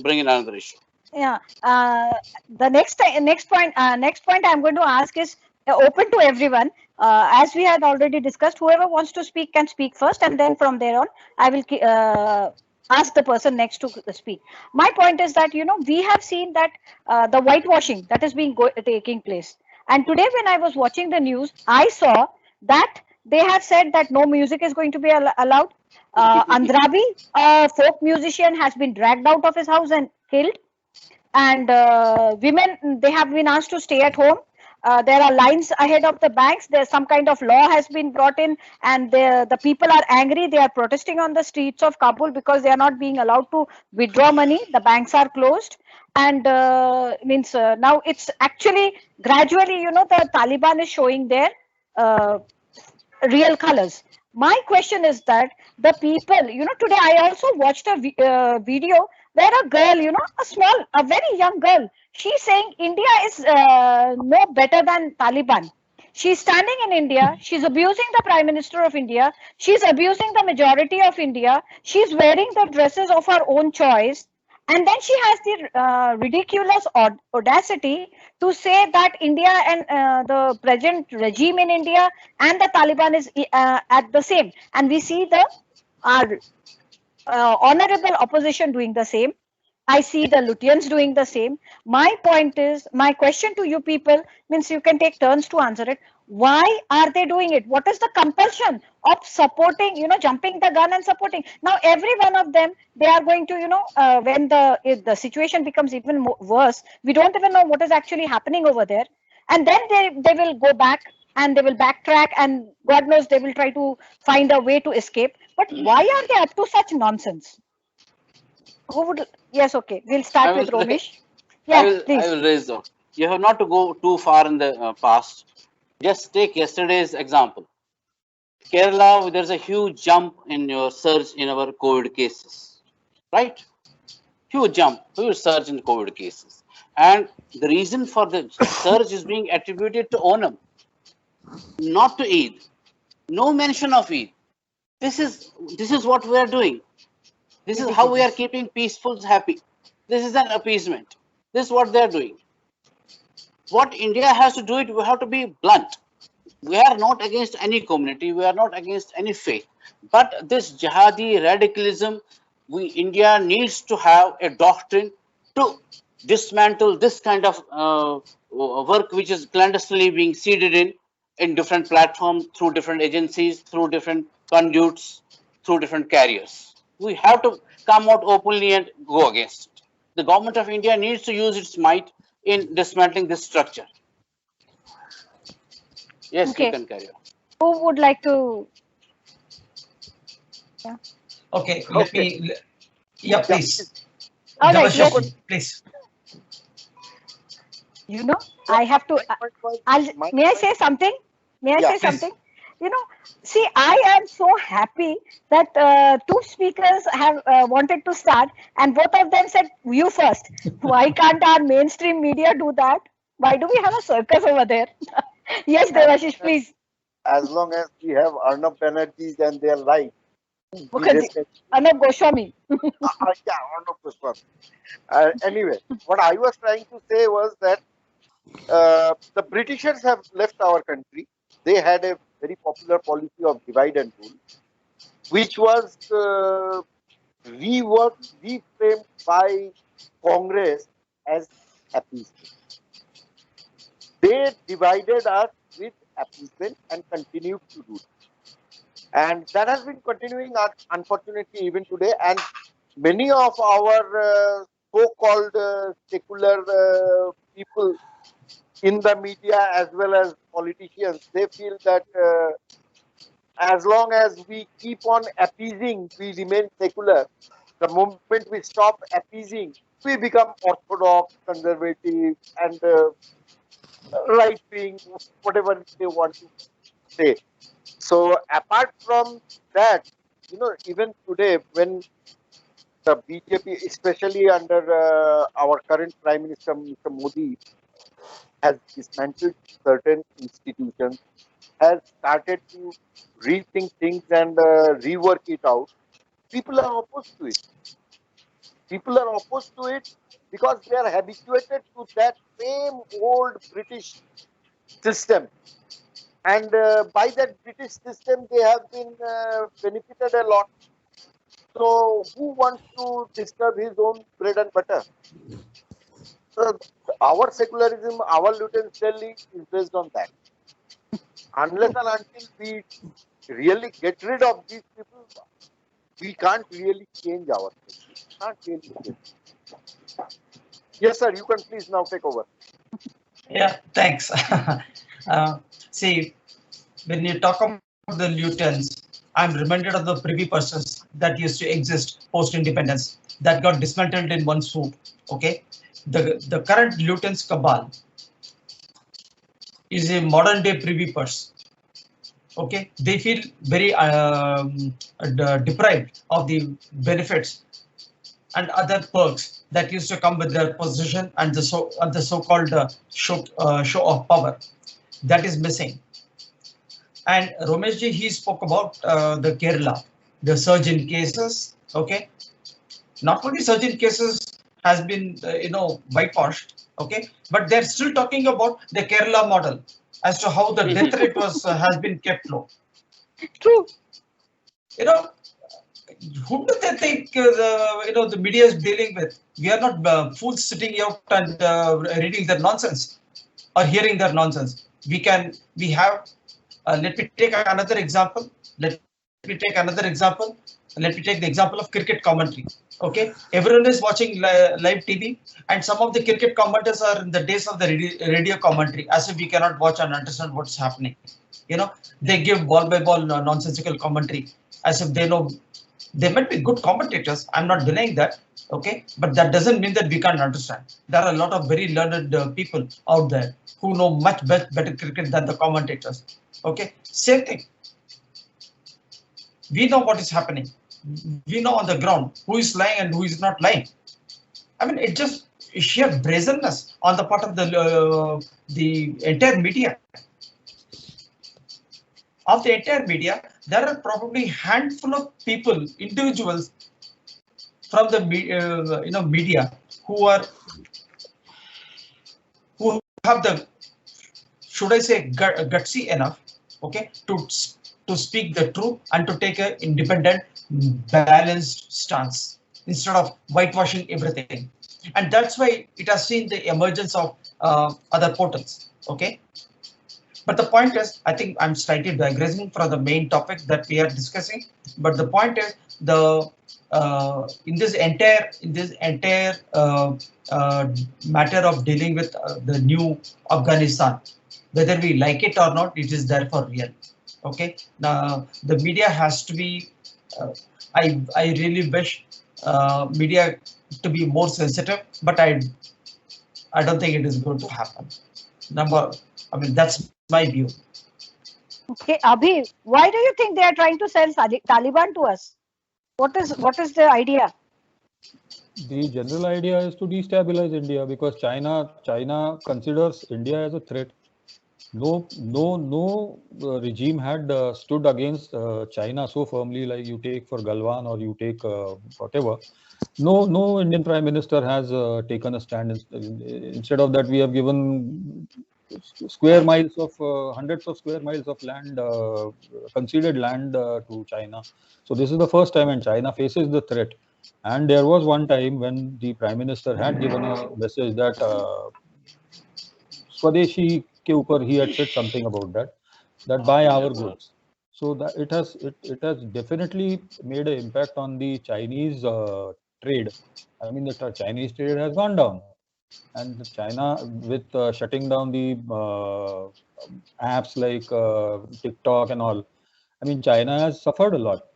bring in another issue. Yeah. The next point I'm going to ask is open to everyone. As we had already discussed, whoever wants to speak can speak first, and then from there on, I will ask the person next to speak. My point is that we have seen that the whitewashing that is taking place, and today when I was watching the news, I saw that they have said that no music is going to be allowed. Andrabi, a folk musician, has been dragged out of his house and killed. And women, they have been asked to stay at home. There are lines ahead of the banks. There's some kind of law has been brought in, and the people are angry. They are protesting on the streets of Kabul because they are not being allowed to withdraw money. The banks are closed. And now it's actually gradually, the Taliban is showing their real colors. My question is that the people, today I also watched a video where a girl, a very young girl, she's saying India is no better than Taliban. She's standing in India. She's abusing the Prime Minister of India. She's abusing the majority of India. She's wearing the dresses of her own choice. And then she has the ridiculous audacity to say that India and the present regime in India and the Taliban is at the same. And we see our honorable opposition doing the same. I see the Lutyens doing the same. My point is, my question to you people, means you can take turns to answer it. Why are they doing it? What is the compulsion of supporting, jumping the gun and supporting? Now, every one of them, they are going to, when if the situation becomes even worse, we don't even know what is actually happening over there. And then they will go back and they will backtrack, and God knows they will try to find a way to escape. But why are they up to such nonsense? Who would? Yes, okay. We'll I start will with Romesh. I Yeah, will I please. will raise that. You have not to go too far in the past. Just take yesterday's example. Kerala, there's a huge jump in your surge in our COVID cases, right? Huge jump, huge surge in COVID cases. And the reason for the surge is being attributed to Onam, not to Eid. No mention of Eid. This is what we are doing. This is how we are Ridiculous. keeping peaceful, happy. This is an appeasement. This is what they are doing. What India has to do it, we have to be blunt. We are not against any community, we are not against any faith. But this jihadi radicalism, India needs to have a doctrine to dismantle this kind of work which is clandestinely being seeded in different platforms, through different agencies, through different conduits, through different carriers. We have to come out openly and go against it. The government of India needs to use its might in dismantling this structure. Yes, you Okay. can carry on. Who would like to? Yeah. Okay, let Okay. me. Yeah, Yeah. please. All right. You Let's. Debasis, please. You know, So I have to. my point was, I'll. my May I point, say something? May I yeah, say Please. something? You know, see, I am so happy that two speakers have wanted to start, and both of them said, "You first." Why can't our mainstream media do that? Why do we have a circus over there? Yes, as Devashish, please. as long as we have Arnab Banerjees and their life, we Mukherjee, respect. Arnab Goswami. Yeah, Arnab Goswami. Anyway, what I was trying to say was that the Britishers have left our country. They had a very popular policy of divide and rule, which was reworked, reframed by Congress as appeasement. They divided us with appeasement and continued to do it. And that has been continuing, unfortunately, even today. And many of our so-called secular people in the media, as well as politicians, they feel that as long as we keep on appeasing, we remain secular. The moment we stop appeasing, we become orthodox, conservative, and right wing, whatever they want to say. So, apart from that, even today, when the BJP, especially under our current Prime Minister, Mr. Modi, has dismantled certain institutions, has started to rethink things and rework it out, people are opposed to it. People are opposed to it because they are habituated to that same old British system. And by that British system, they have been benefited a lot. So, who wants to disturb his own bread and butter? So, our secularism, our Luton Stelly is based on that. Unless and until we really get rid of these people, we can't really change ourselves. Can't really change. Yes, sir. You can please now take over. Yeah, thanks. See, when you talk about the Lutens, I'm reminded of the privy purses that used to exist post-independence that got dismantled in one swoop. Okay, the current Lutens cabal is a modern-day privy purse. Okay, they feel very deprived of the benefits and other perks that used to come with their position and the so-called show of power that is missing. And Romeshji, he spoke about the Kerala, the surge in cases. Okay, not only surge in cases has been whitewashed. Okay, but they're still talking about the Kerala model as to how the death rate was has been kept low. True. You know, who do they think the media is dealing with? We are not fools sitting out and reading their nonsense or hearing their nonsense. we have, let me take another example. Let me take the example of cricket commentary. Okay, everyone is watching live TV, and some of the cricket commentators are in the days of the radio commentary, as if we cannot watch and understand what's happening. You know, they give ball by ball nonsensical commentary, as if they know. They might be good commentators. I'm not denying that. Okay, but that doesn't mean that we can't understand. There are a lot of very learned people out there who know much better cricket than the commentators. Okay, same thing. We know what is happening. We know on the ground who is lying and who is not lying. I mean, it just sheer brazenness on the part of the entire media. Of the entire media, there are probably handful of people, individuals from the media who have the, should I say, gutsy enough, okay, to speak the truth and to take an independent, balanced stance instead of whitewashing everything. And that's why it has seen the emergence of other portals. Okay. But the point is, I think I'm slightly digressing from the main topic that we are discussing. But the point is, in this entire matter of dealing with the new Afghanistan, whether we like it or not, it is there for real. Okay. Now the media has to be. I really wish media to be more sensitive, but I don't think it is going to happen. That's my view. Okay, Abhi, why do you think they are trying to sell Taliban to us? What is the idea? The general idea is to destabilize India because China considers India as a threat. No regime had stood against China so firmly, like you take for Galwan or you take whatever. No Indian Prime Minister has taken a stand. Instead of that, we have given square miles of hundreds of square miles of land, conceded land to China. So this is the first time when China faces the threat. And there was one time when the Prime Minister had given a message that Swadeshi ke upar he had said something about that buy our goods. So that it has definitely made an impact on the Chinese trade. I mean, the Chinese trade has gone down, and China with shutting down the apps like TikTok and all. I mean, China has suffered a lot.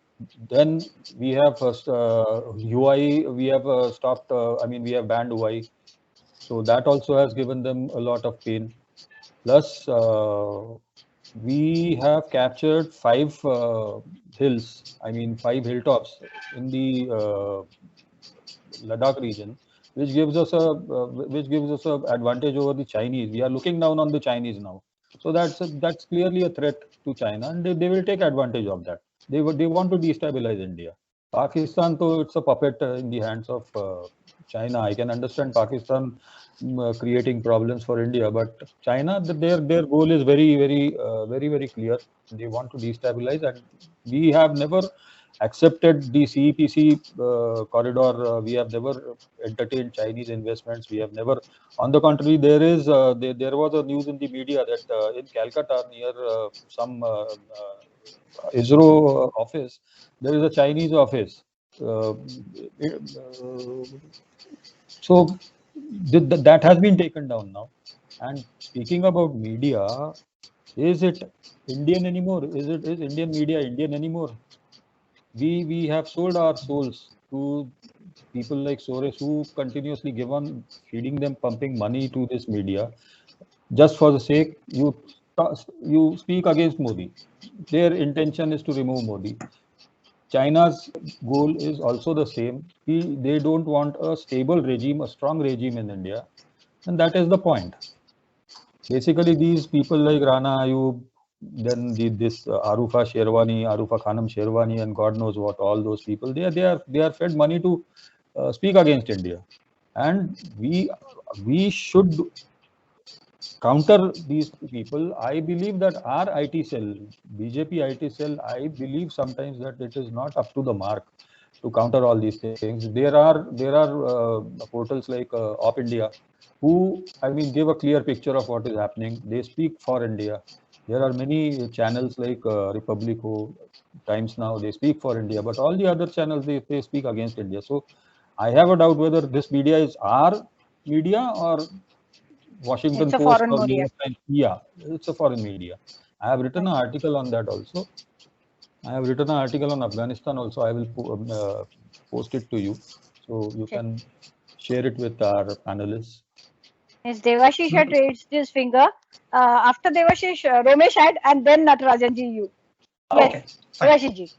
Then we have UI. We have stopped. I mean, we have banned UI. So that also has given them a lot of pain. Plus, we have captured 5 hills, I mean 5 hilltops in the Ladakh region, which gives us a advantage over the Chinese. We are looking down on the Chinese now, so that's clearly a threat to China, and they will take advantage of that. They want to destabilize India. Pakistan, though, it's a puppet in the hands of China. I can understand Pakistan creating problems for India, but China, their goal is very clear. They want to destabilize, and we have never accepted the CEPC corridor. We have never entertained Chinese investments. We have never. On the contrary, there was a news in the media that in Calcutta, near some ISRO office, there is a Chinese office. So that has been taken down now. And speaking about media, is it Indian anymore? Is Indian media Indian anymore? We have sold our souls to people like Soros, who continuously give on feeding them, pumping money to this media, just for the sake you speak against Modi. Their intention is to remove Modi. China's goal is also the same. They don't want a stable regime, a strong regime in India, and that is the point. Basically, these people like Rana Ayub, then this Arufa Khanam Sherwani, and God knows what, all those people, they are fed money to speak against India, and we should counter these people. I believe that our IT cell, BJP IT cell, I believe sometimes that it is not up to the mark. to counter all these things. There are portals like Op India, who, I mean, give a clear picture of what is happening. They speak for India. There are many channels like Republico, Times Now. They speak for India, but all the other channels, they speak against India. So I have a doubt whether this media is our media or It's Washington a Post foreign or New media. York Times. Yeah, it's a foreign media. I have written Right. an article on that also. I have written an article on Afghanistan also. I will post it to you, so you Okay. can share it with our panelists. Yes, Devashish had raised his finger. After Devashish, Romesh had, and then Natarajan ji, you. Yes, Okay, fine. Devashish ji.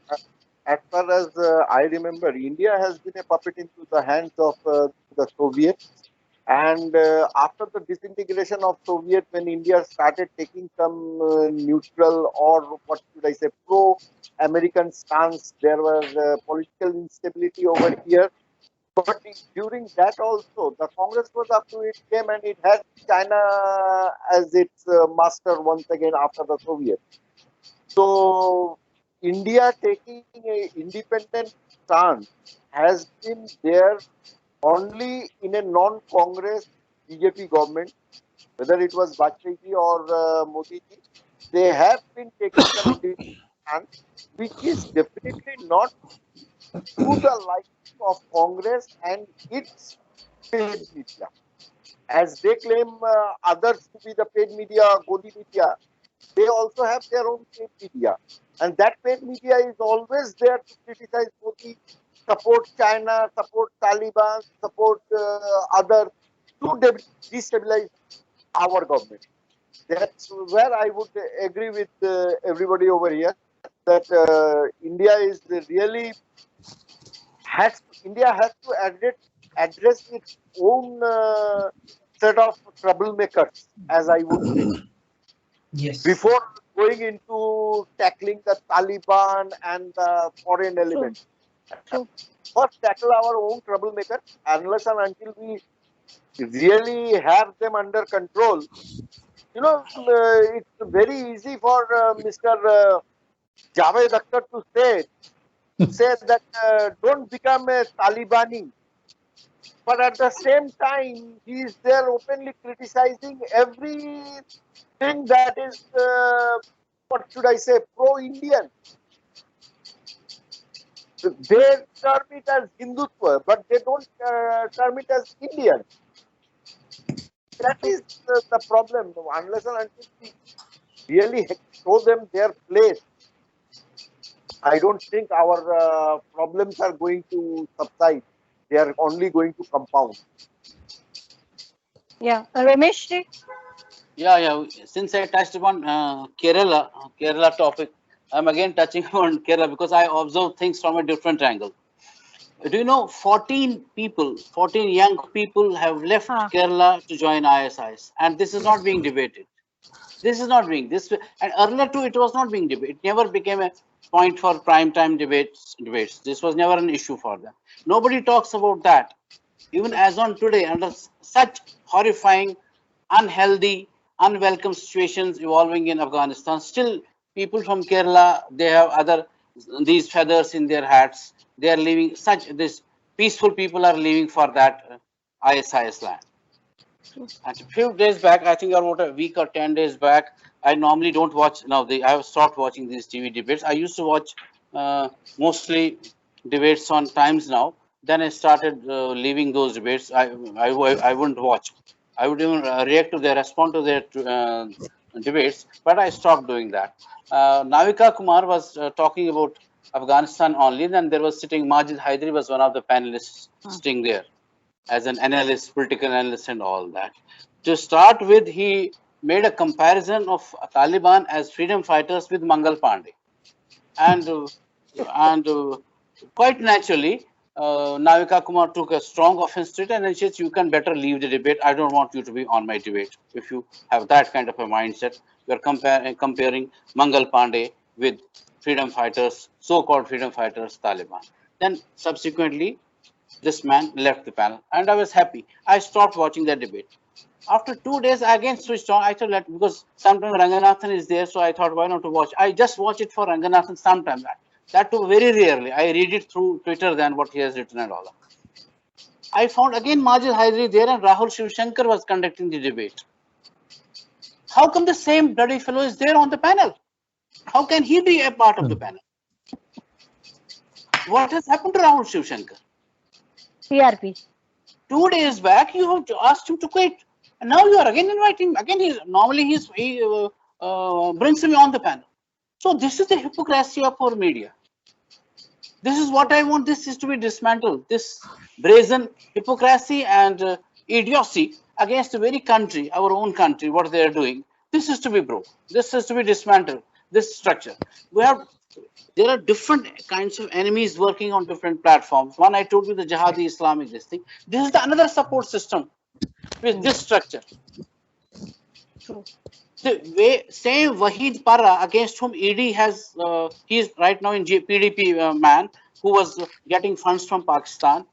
As far as I remember, India has been a puppet into the hands of the Soviets. And after the disintegration of Soviet, when India started taking some neutral, or what should I say, pro-American stance, there was political instability over here. But during that also, the Congress was up to its game, and it had China as its master once again after the Soviet. So India taking a independent stance has been there only in a non-Congress BJP government, whether it was Vajpayee or Modi ji. They have been taking some independent stance, which is definitely not to the liking of Congress and its paid media. As they claim others to be the paid media, Godi media, they also have their own paid media. And that paid media is always there to criticize Modi, support China, support Taliban, support others to destabilize our government. That's where I would agree with everybody over here that India is really India has to address its own set of troublemakers, as I would say, Yes. before going into tackling the Taliban and the foreign True, elements. true. First, tackle our own troublemakers, unless and until we really have them under control. You know, it's very easy for Mr. Javed Akhtar to say that don't become a Talibani. But at the same time, he is there openly criticizing everything that is, what should I say, pro-Indian. They term it as Hindutva, but they don't term it as Indian. That is the problem. Unless and until we really show them their place, I don't think our problems are going to subside. They are only going to compound. Yeah, Romesh ji. Yeah, yeah. Since I touched upon Kerala topic, I'm again touching on Kerala because I observe things from a different angle. Do you know 14 people, 14 young people have left Ah, Kerala to join ISIS, and this is not being debated. This is not being this, and earlier too, it was not being debated. It never became a point for prime time debates. This was never an issue for them. Nobody talks about that. Even as on today, under such horrifying, unhealthy, unwelcome situations evolving in Afghanistan, still people from Kerala, they have other these feathers in their hats. They are leaving such this peaceful people are leaving for that ISIS land. And a few days back, I think about a week or 10 days back, I normally don't watch now. I have stopped watching these TV debates. I used to watch mostly debates on Times Now. Then I started leaving those debates. I wouldn't watch. I would even react to their respond to their debates, but I stopped doing that. Navika Kumar was talking about Afghanistan only. Then there was sitting Majid Haidari was one of the panelists sitting there as an analyst, political analyst, and all that. To start with, he made a comparison of Taliban as freedom fighters with Mangal Pandey, and quite naturally, Navika Kumar took a strong offense to it, and then she said, "You can better leave the debate. I don't want you to be on my debate. If you have that kind of a mindset, you're comparing Mangal Pandey with freedom fighters, so-called freedom fighters, Taliban." Then subsequently, this man left the panel, and I was happy. I stopped watching that debate. After 2 days, I again switched on. I thought that because sometimes Ranganathan is there, so I thought, why not to watch? I just watch it for Ranganathan sometimes. That too very rarely. I read it through Twitter than what he has written and all. I found again Majid Haidari there and Rahul Shivshankar was conducting the debate. How come the same bloody fellow is there on the panel? How can he be a part of the panel? What has happened to Rahul Shivshankar? TRP. 2 days back, you have asked him to quit, and now you are again inviting him. Again, he brings me on the panel. So this is the hypocrisy of our media. This is what I want. This is to be dismantled. This brazen hypocrisy and idiocy against the very country, our own country, what they are doing. This is to be broken. This is to be dismantled. This structure. There are different kinds of enemies working on different platforms. One, I told you, the Jihadi Islamic this thing. This is another support system with this structure. The way same Wahid Para, against whom ED has, he is right now in PDP man who was getting funds from Pakistan,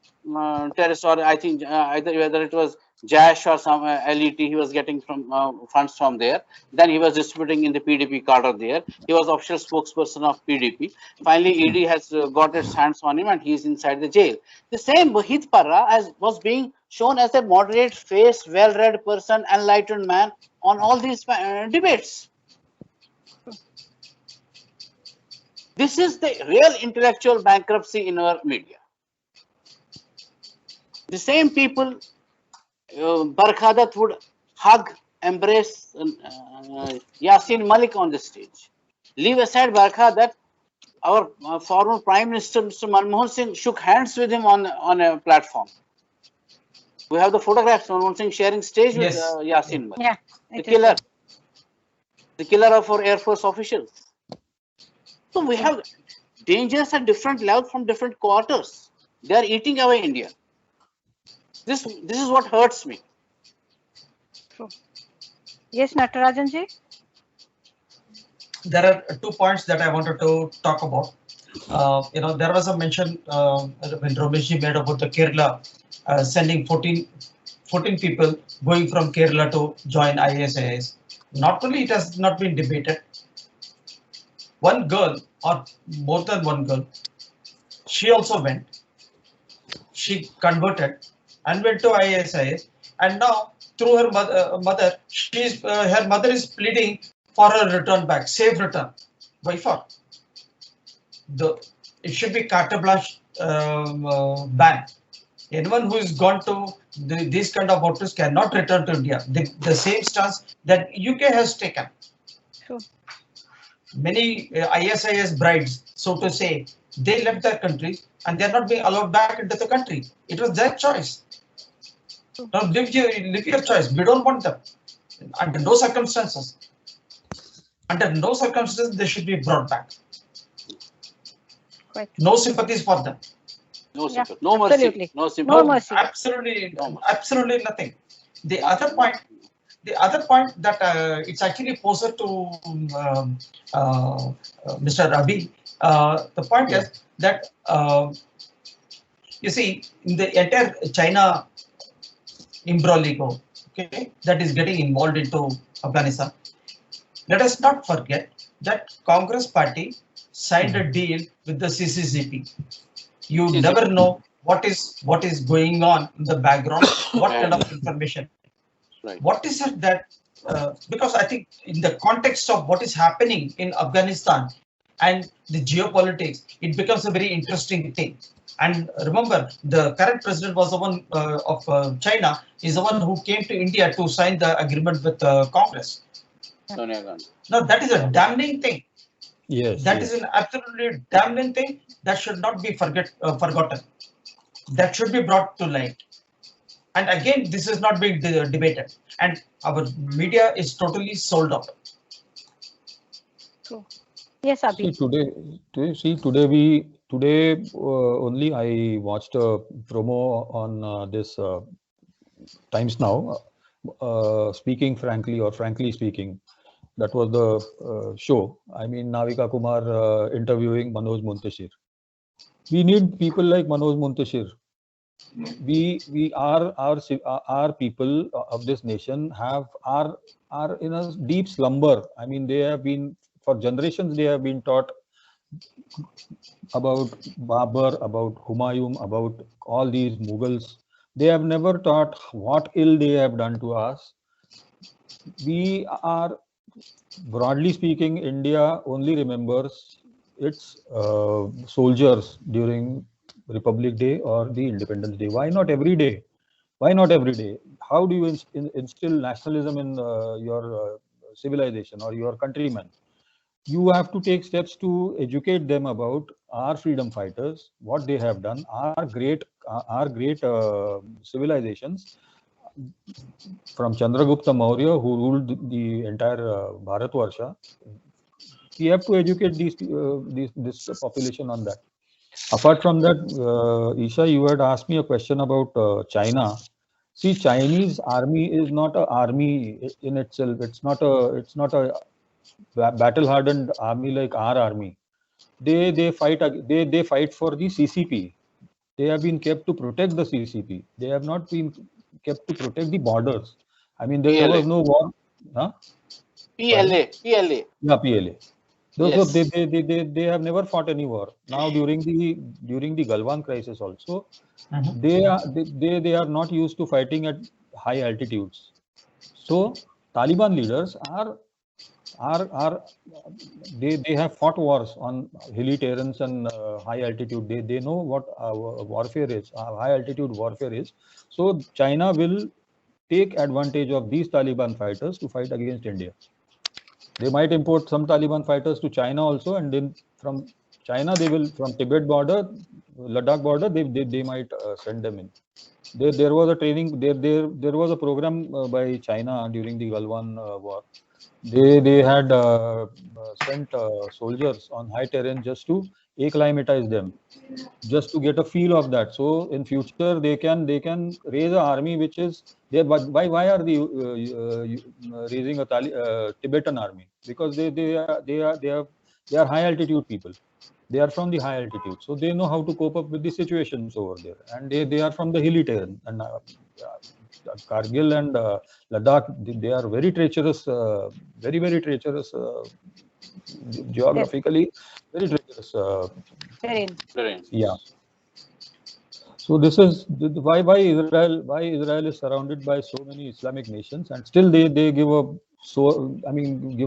terrorist, or I think either whether it was Jash or some LET, he was getting from funds from there. Then he was distributing in the PDP cadre there. He was official spokesperson of PDP. Finally, ED has got its hands on him and he is inside the jail. The same Wahid Para was being shown as a moderate face, well-read person, enlightened man on all these debates. This is the real intellectual bankruptcy in our media. The same people, Barkhadat would hug, embrace Yasin Malik on the stage. Leave aside Barkhadat, our former Prime Minister, Mr. Manmohan Singh, shook hands with him on a platform. We have the photographs of Manmohan Singh sharing stage with Yasin Malik. Yeah, the killer of our Air Force officials. So we have dangers at different levels from different quarters. They are eating away India. This is what hurts me. True. Yes, Natarajan ji. There are 2 points that I wanted to talk about. There was a mention when Romesh ji made about the Kerala sending 14 people going from Kerala to join ISIS. Not only it has not been debated, one girl or more than one girl, she also went. She converted and went to ISIS, and now through her mother, her mother is pleading for her return back, safe return. Why for? It should be carte blanche ban. Anyone who is gone to these kind of waters cannot return to India. The same stance that UK has taken. Sure. Many ISIS brides, so to say, they left their countries and they are not being allowed back into the country. It was their choice. Now live your choice. We don't want them. Under no circumstances. Under no circumstances they should be brought back. Quite. No sympathies for them. No sympathy. No mercy. Absolutely. No sympathy. No mercy. Absolutely nothing. The other point that it's actually closer to Mr. Abhi. The point is that you see, in the entire China imbroglio, okay, that is getting involved into Afghanistan. Let us not forget that Congress party signed a deal with the CCCP. You never know what is going on in the background, what kind of information. Right. What is it that, because I think in the context of what is happening in Afghanistan and the geopolitics, it becomes a very interesting thing. And remember, the current president was the one of China, is the one who came to India to sign the agreement with Congress. Sonia Gandhi. Now that is a damning thing. Yes. That is an absolutely damning thing that should not be forgotten. That should be brought to light. And again, this is not being debated. And our media is totally sold out. True. Yes, Abhi. Today only I watched a promo on this Times Now, speaking frankly or frankly speaking. That was the show. I mean, Navika Kumar interviewing Manoj Muntashir. We need people like Manoj Muntashir. Our people of this nation are in a deep slumber. I mean, they have been, for generations they have been taught about Babur, about Humayun, about all these Mughals. They have never thought what ill they have done to us. We are, broadly speaking, India only remembers its soldiers during Republic Day or the Independence Day. Why not every day? Why not every day? How do you instill nationalism in your civilization or your countrymen? You have to take steps to educate them about our freedom fighters, what they have done, our great civilizations from Chandragupta Maurya, who ruled the entire Bharatvarsha. We have to educate this population on that. Apart from that, Isha, you had asked me a question about China. See, Chinese army is not an army in itself. It's not a battle-hardened army like our army. They fight for the CCP. They have been kept to protect the CCP. They have not been kept to protect the borders. I mean, there was PLA, no war. Huh? Pardon? PLA. Yeah, PLA. Those Yes. they have never fought any war. Now during the Galwan crisis also, they are not used to fighting at high altitudes. So Taliban leaders are they have fought wars on hilly terrains and high altitude. They know what warfare is, high altitude warfare is. So China will take advantage of these Taliban fighters to fight against India. They might import some Taliban fighters to China also, and then from China they will, from Tibet border, Ladakh border, they might send them in. There was a training there was a program by China during the Galwan war. They had sent soldiers on high terrain just to acclimatize them, just to get a feel of that. So in future they can raise an army which is there. But why are they raising a Tibetan army? Because they are high altitude people. They are from the high altitude, so they know how to cope up with the situations over there, and they are from the hilly terrain. And Kargil and Ladakh, they are very treacherous, very treacherous Yes, geographically, very treacherous. terrain. Terrain. Yeah. So this is why Israel is surrounded by so many Islamic nations, and still they give a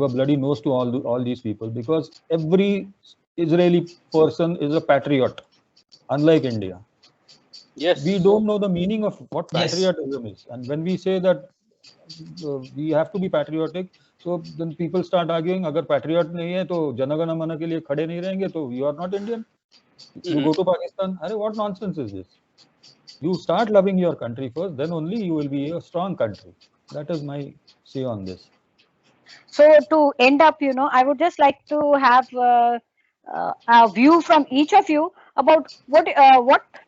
bloody nose to all these people, because every Israeli person is a patriot, unlike India. Yes. We don't know the meaning of what Yes. patriotism is, and when we say that we have to be patriotic, so then people start arguing, अगर patriot नहीं है तो जनगण मन के लिए खड़े नहीं रहेंगे तो you are not Indian. You go to Pakistan, अरे what nonsense is this? You start loving your country first, then only you will be a strong country. That is my say on this. So to end up, I would just like to have a view from each of you about what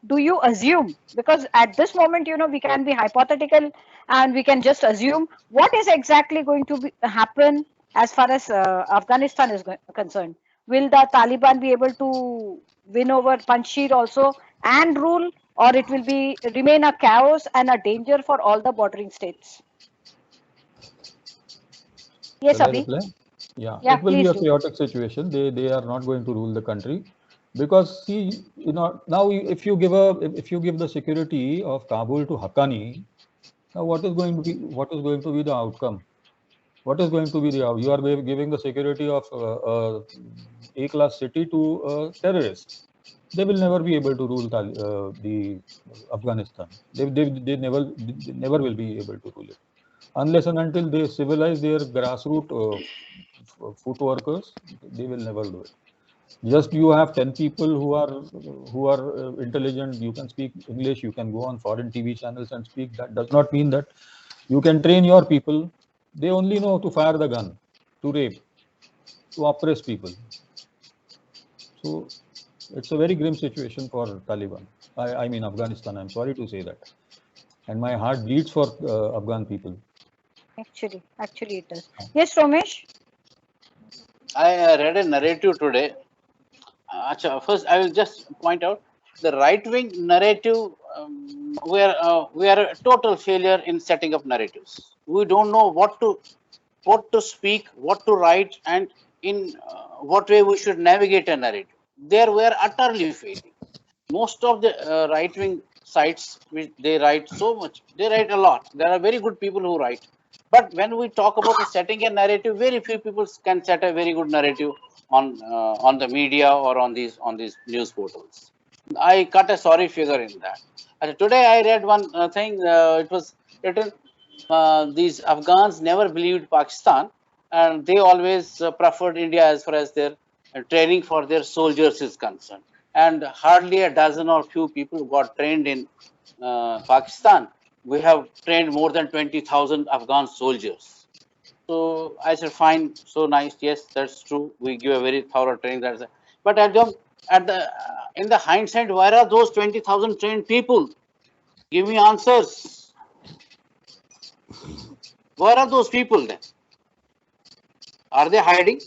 do you assume, because at this moment, we can be hypothetical and we can just assume what is exactly going to happen as far as Afghanistan is concerned. Will the Taliban be able to win over Panjshir also and rule, or it will be remain a chaos and a danger for all the bordering states? Yes, Shall I Abhi. reply? Yeah, Yeah, it will be please a do. chaotic situation. They are not going to rule the country, because see, now if you give the security of Kabul to Haqqani, now what is going to be the outcome? What is going to be the you are giving the security of A-class city to a terrorist. They will never be able to rule the Afghanistan. They never will be able to rule it, unless and until they civilize their grassroots foot workers. They will never do it. Just you have 10 people who are intelligent. You can speak English. You can go on foreign TV channels and speak. That does not mean that you can train your people. They only know to fire the gun, to rape, to oppress people. So it's a very grim situation for Taliban. I mean Afghanistan. I'm sorry to say that, and my heart bleeds for Afghan people. Actually, it does. Yes, Romesh. I read a narrative today. First, I will just point out the right-wing narrative. We are a total failure in setting up narratives. We don't know what to speak, what to write, and in what way we should navigate a narrative. There we are utterly failing. Most of the right-wing sites, which they write so much, they write a lot. There are very good people who write. But when we talk about setting a narrative, very few people can set a very good narrative on the media or on these news portals. I cut a sorry figure in that. And today I read one thing. It was written, these Afghans never believed Pakistan, and they always preferred India as far as their training for their soldiers is concerned. And hardly a dozen or few people got trained in Pakistan. We have trained more than 20,000 Afghan soldiers. So I said, fine, so nice. Yes, that's true. We give a very thorough training. But in the hindsight, where are those 20,000 trained people? Give me answers. Where are those people then? Are they hiding?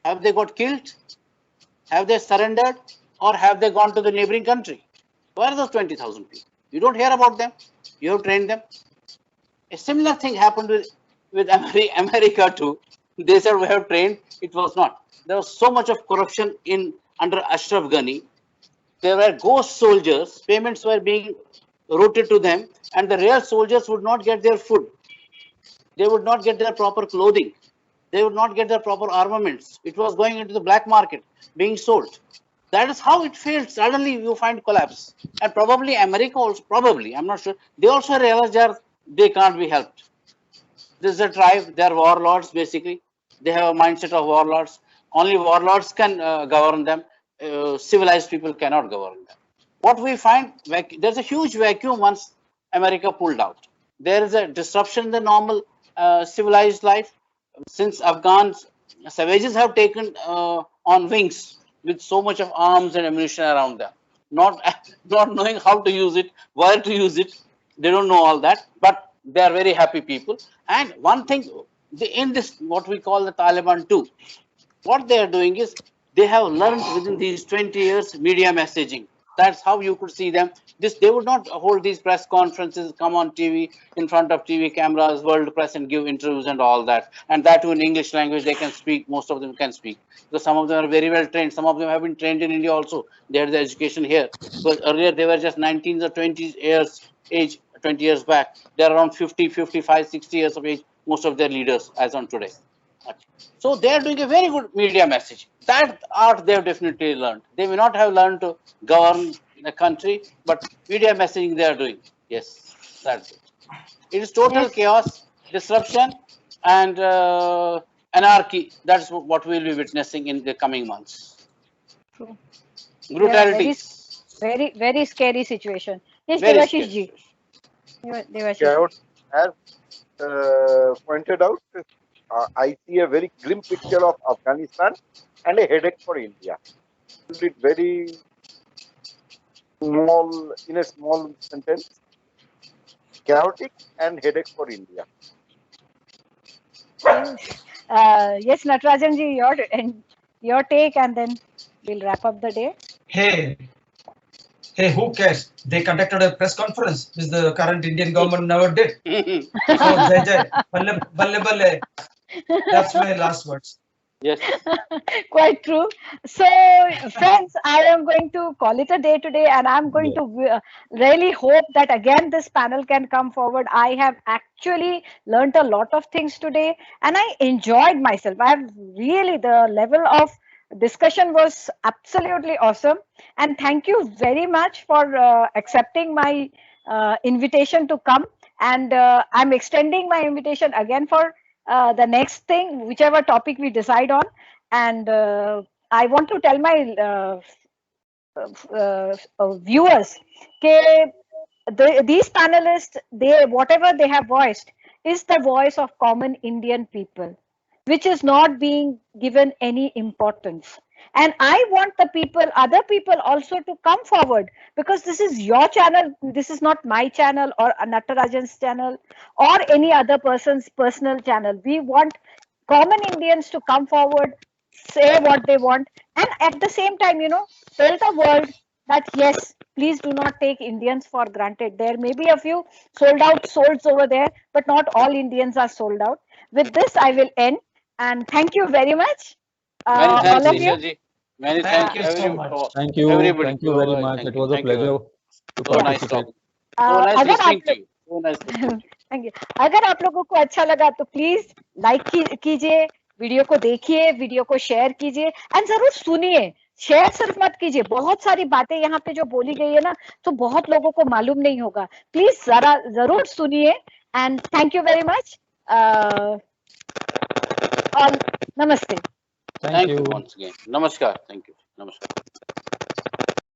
Have they got killed? Have they surrendered? Or have they gone to the neighboring country? Where are those 20,000 people? You don't hear about them. You have trained them. A similar thing happened with America too. They said we have trained. It was not. There was so much of corruption under Ashraf Ghani. There were ghost soldiers. Payments were being routed to them, and the real soldiers would not get their food. They would not get their proper clothing. They would not get their proper armaments. It was going into the black market, being sold. That is how it failed. Suddenly you find collapse. And probably America also, probably, I'm not sure, they also realized that they can't be helped. This is a tribe, they're warlords basically. They have a mindset of warlords. Only warlords can govern them. Civilized people cannot govern them. What we find, there's a huge vacuum once America pulled out. There is a disruption in the normal civilized life. Since Afghans, savages have taken on wings with so much of arms and ammunition around them, not knowing how to use it, where to use it. They don't know all that, but they are very happy people. And one thing, in this, what we call the Taliban too, what they are doing is they have learned within these 20 years media messaging. That's how you could see them. They would not hold these press conferences, come on TV, in front of TV cameras, world press, and give interviews and all that. And that too in English language, they can speak. Most of them can speak because some of them are very well trained. Some of them have been trained in India also. They had the education here. Because earlier they were just 19 or 20 years age, 20 years back. They're around 50, 55, 60 years of age. Most of their leaders, as on today. So they are doing a very good media message. That art they have definitely learned. They may not have learned to govern the country, but media messaging they are doing. Yes, that's it. It is total chaos, disruption, and anarchy. That's what we'll be witnessing in the coming months. True. Brutality. Yeah, very scary situation. Yes, Very Debasis ji. Debasis. As pointed out, I see a very grim picture of Afghanistan and a headache for India. It very small, in a small sentence, chaotic and headache for India. Yes, Natarajan ji, your take, and then we'll wrap up the day. Hey, who cares? They conducted a press conference, which the current Indian government never did. So, Jai, balle, balle. That's my last words. Yes. Quite true. So, friends, I am going to call it a day today, and I'm going to really hope that again this panel can come forward. I have actually learned a lot of things today, and I enjoyed myself. The level of discussion was absolutely awesome, and thank you very much for accepting my invitation to come. And I'm extending my invitation again for the next thing, whichever topic we decide on. And I want to tell my viewers, these panelists, whatever they have voiced is the voice of common Indian people, which is not being given any importance. And I want other people also to come forward, because this is your channel. This is not my channel or Natarajan's channel or any other person's personal channel. We want common Indians to come forward, say what they want, and at the same time, tell the world that yes, please do not take Indians for granted. There may be a few sold out souls over there, but not all Indians are sold out. With this, I will end, and thank you very much. Many thanks, all of you. Isha ji. Many Thank thanks, you so much. everybody. Thank you very much. It was a Thank you. pleasure to So nice participate. talking. So nice अगर आप listening to you. So nice listening to you. Thank you, अगर आप लोगों को अच्छा लगा तो please like कीजिए, वीडियो को देखिए, वीडियो को शेयर कीजिए एंड जरूर सुनिए। शेयर सिर्फ मत कीजिए, बहुत सारी बातें यहाँ पे जो बोली गई है ना तो बहुत लोगों को मालूम नहीं होगा। प्लीज जरा जरूर सुनिए and thank you very much और नमस्ते। Thank you once again. Namaskar. Thank you. Namaskar.